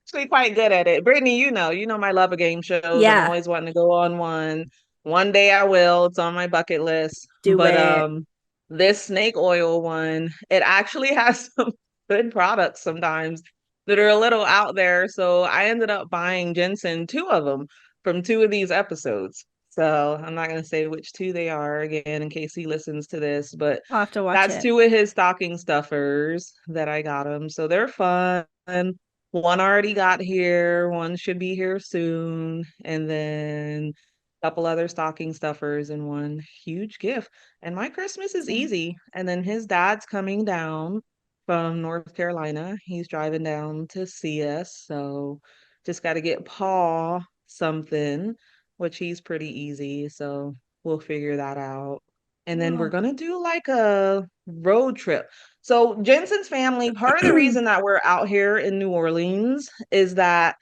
Actually quite good at it. Brittany, you know my love of game shows. I'm Yeah, always wanting to go on one. One day I will. It's on my bucket list. do But it. this snake oil one, it actually has some good products sometimes that are a little out there. So I ended up buying Jensen two of them from two of these episodes. So I'm not gonna say which two they are again in case he listens to this, but I'll have to watch that's it. two of his stocking stuffers that I got him. So they're fun. One already got here, one should be here soon, and then a couple other stocking stuffers and one huge gift. And my Christmas is So- easy. And then his dad's coming down from North Carolina. He's driving down to see us. So just got to get Paul something, which he's pretty easy. So we'll figure that out. And then we're Oh. gonna do like a road trip. So Jensen's family, part of the reason that we're out here in New Orleans is that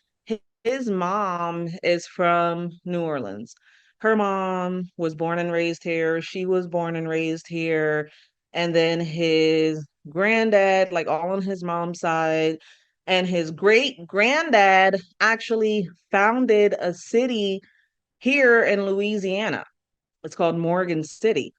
his mom is from New Orleans. Her mom was born and raised here. She was born and raised here. And then his granddad, like all on his mom's side, and his great granddad actually founded a city here in Louisiana. It's called Morgan City.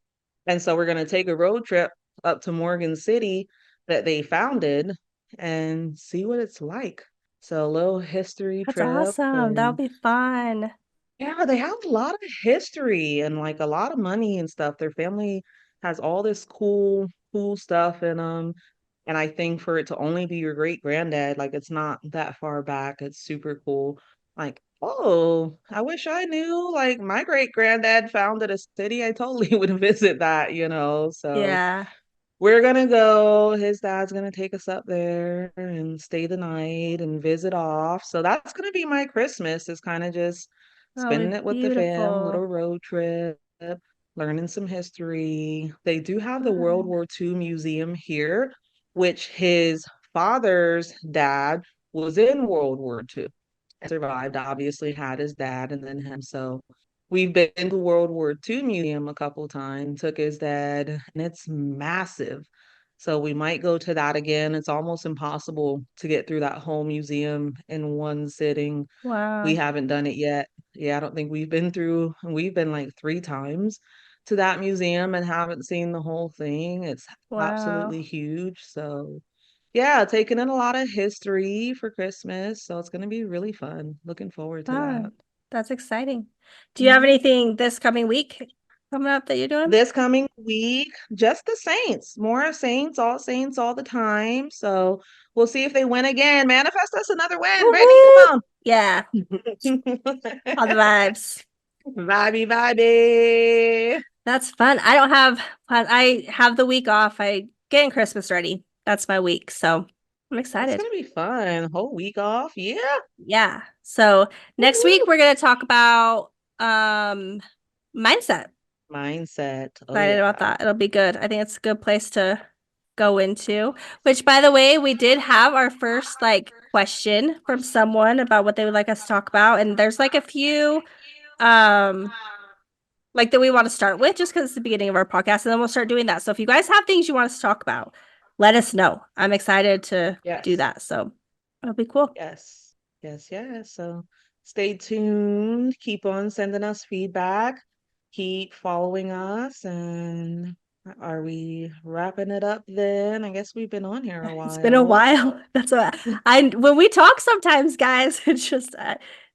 And so we're going to take a road trip up to Morgan City that they founded and see what it's like. So a little history That's trip. awesome. That'll And be fun. yeah, they have a lot of history and like a lot of money and stuff. Their family has all this cool stuff in them. And I think for it to only be your great granddad, like it's not that far back. It's super cool. Like Oh, I wish I knew. Like my great granddad founded a city. I totally would visit that. So Yeah. we're gonna go. His dad's gonna take us up there and stay the night and visit off. So that's gonna be my Christmas, is kind of just That'll spending be it with the fam, beautiful. little road trip, learning some history. They do have the World Fun. War II museum here, which his father's dad was in World War II and survived, obviously had his dad and then him. So we've been to World War II museum a couple times, took his dad, and it's massive. So we might go to that again. It's almost impossible to get through that whole museum in one sitting. We Wow. haven't done it yet. Yeah, I don't think we've been like 3 times to that museum and haven't seen the whole thing. It's Wow. absolutely huge. So yeah, taking in a lot of history for Christmas. So it's going to be really fun. Looking forward to that. Fun. That's exciting. Do you have Mhm. anything this coming week coming up that you're doing? This coming week, just the Saints, more Saints all the time. So we'll see if they win again. Manifest us another win, Brittany. Woohoo! Come Yeah, on. all the vibes. Vibey, vibey. That's fun. I don't have fun. I have the week off. I getting Christmas ready. That's my week. So I'm That's excited. gonna be fun. Whole week off. Yeah. Yeah. So next week Woo-woo. we're gonna talk about mindset. Mindset. Oh Excited about yeah. that. It'll be good. I think it's a good place to go into. Which, by the way, we did have our first like question from someone about what they would like us to talk about, and there's like a few um like that we want to start with just because it's the beginning of our podcast, and then we'll start doing that. So if you guys have things you want us to talk about, let us know. I'm excited to do Yes. that. So it'll be cool. Yes. Yes, yes. So stay tuned. Keep on sending us feedback. Keep following us. And are we wrapping it up then? I guess we've been on here a It's been a while. while. That's what I when we talk sometimes, guys, it's just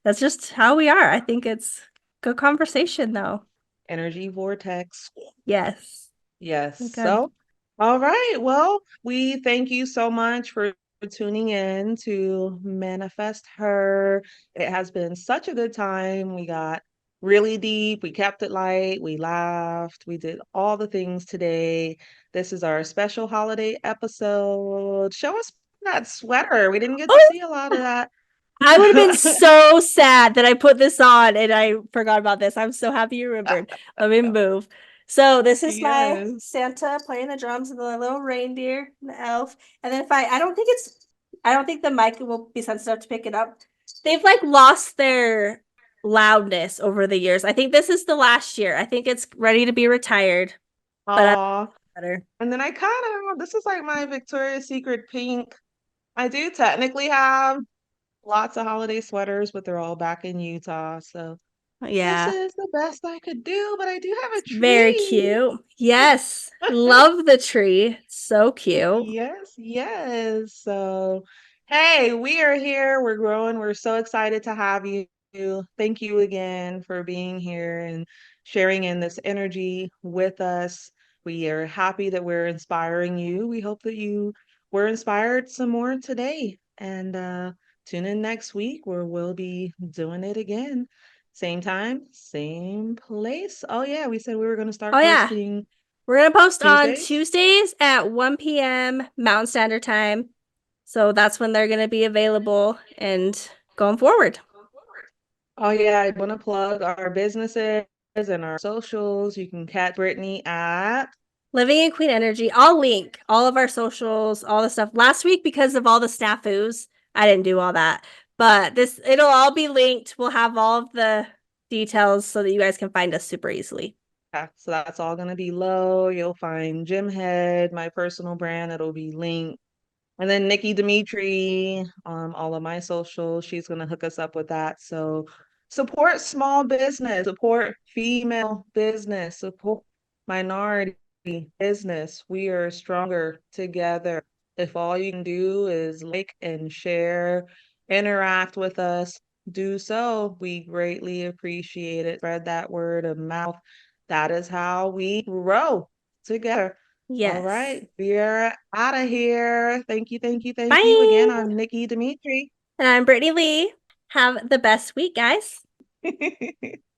that's just how we are. I think it's good conversation though. Energy vortex. Yes. Yes. Good. So, all right. Well, we thank you so much for tuning in to Manifest Her. It has been such a good time. We got really deep. We kept it light. We laughed. We did all the things today. This is our special holiday episode. Show us that sweater. We didn't get to Oh, see a lot of that. I would have been so sad that I put this on and I forgot about this. I'm so happy you remembered. Let me move. So this is my Yes. Santa playing the drums and the little reindeer and the elf. And then if I don't think the mic will be sensitive to pick it up. They've like lost their loudness over the years. I think this is the last year. I think it's ready to be retired, but I Aw. better. And then this is like my Victoria's Secret pink. I do technically have lots of holiday sweaters, but they're all back in Utah. So this Yeah. is the best I could do, but I do have a Very tree. cute. Yes. Love the tree. So cute. Yes, yes. So, hey, we are here. We're growing. We're so excited to have you. Thank you again for being here and sharing in this energy with us. We are happy that we're inspiring you. We hope that you were inspired some more today. And tune in next week where we'll be doing it again. Same time, same place. Oh, yeah, we said we were going to Oh start yeah. posting We're gonna post on Tuesdays. Tuesdays at 1 p.m. Mountain Standard Time. So that's when they're gonna be available and going forward. Oh yeah, I want to plug our businesses and our socials. You can catch Brittany at Living in Queen Energy. I'll link all of our socials, all the stuff. Last week, because of all the snafus, I didn't do all that. But it'll all be linked. We'll have all of the details so that you guys can find us super easily. yeah, so that's all gonna be low. You'll find Jim Head, my personal brand. It'll be linked. And then Nikki Dimitri, all of my socials, she's gonna hook us up with that. So support small business, support female business, support minority business. We are stronger together. If all you can do is like and share, interact with us, do so. We greatly appreciate it. Spread that word of mouth. That is how we grow together. All Yes. right, we're out of here. Thank you, thank you, thank you. Again, Bye. I'm Nikki Dimitri. And I'm Brittany Lee. Have the best week, guys.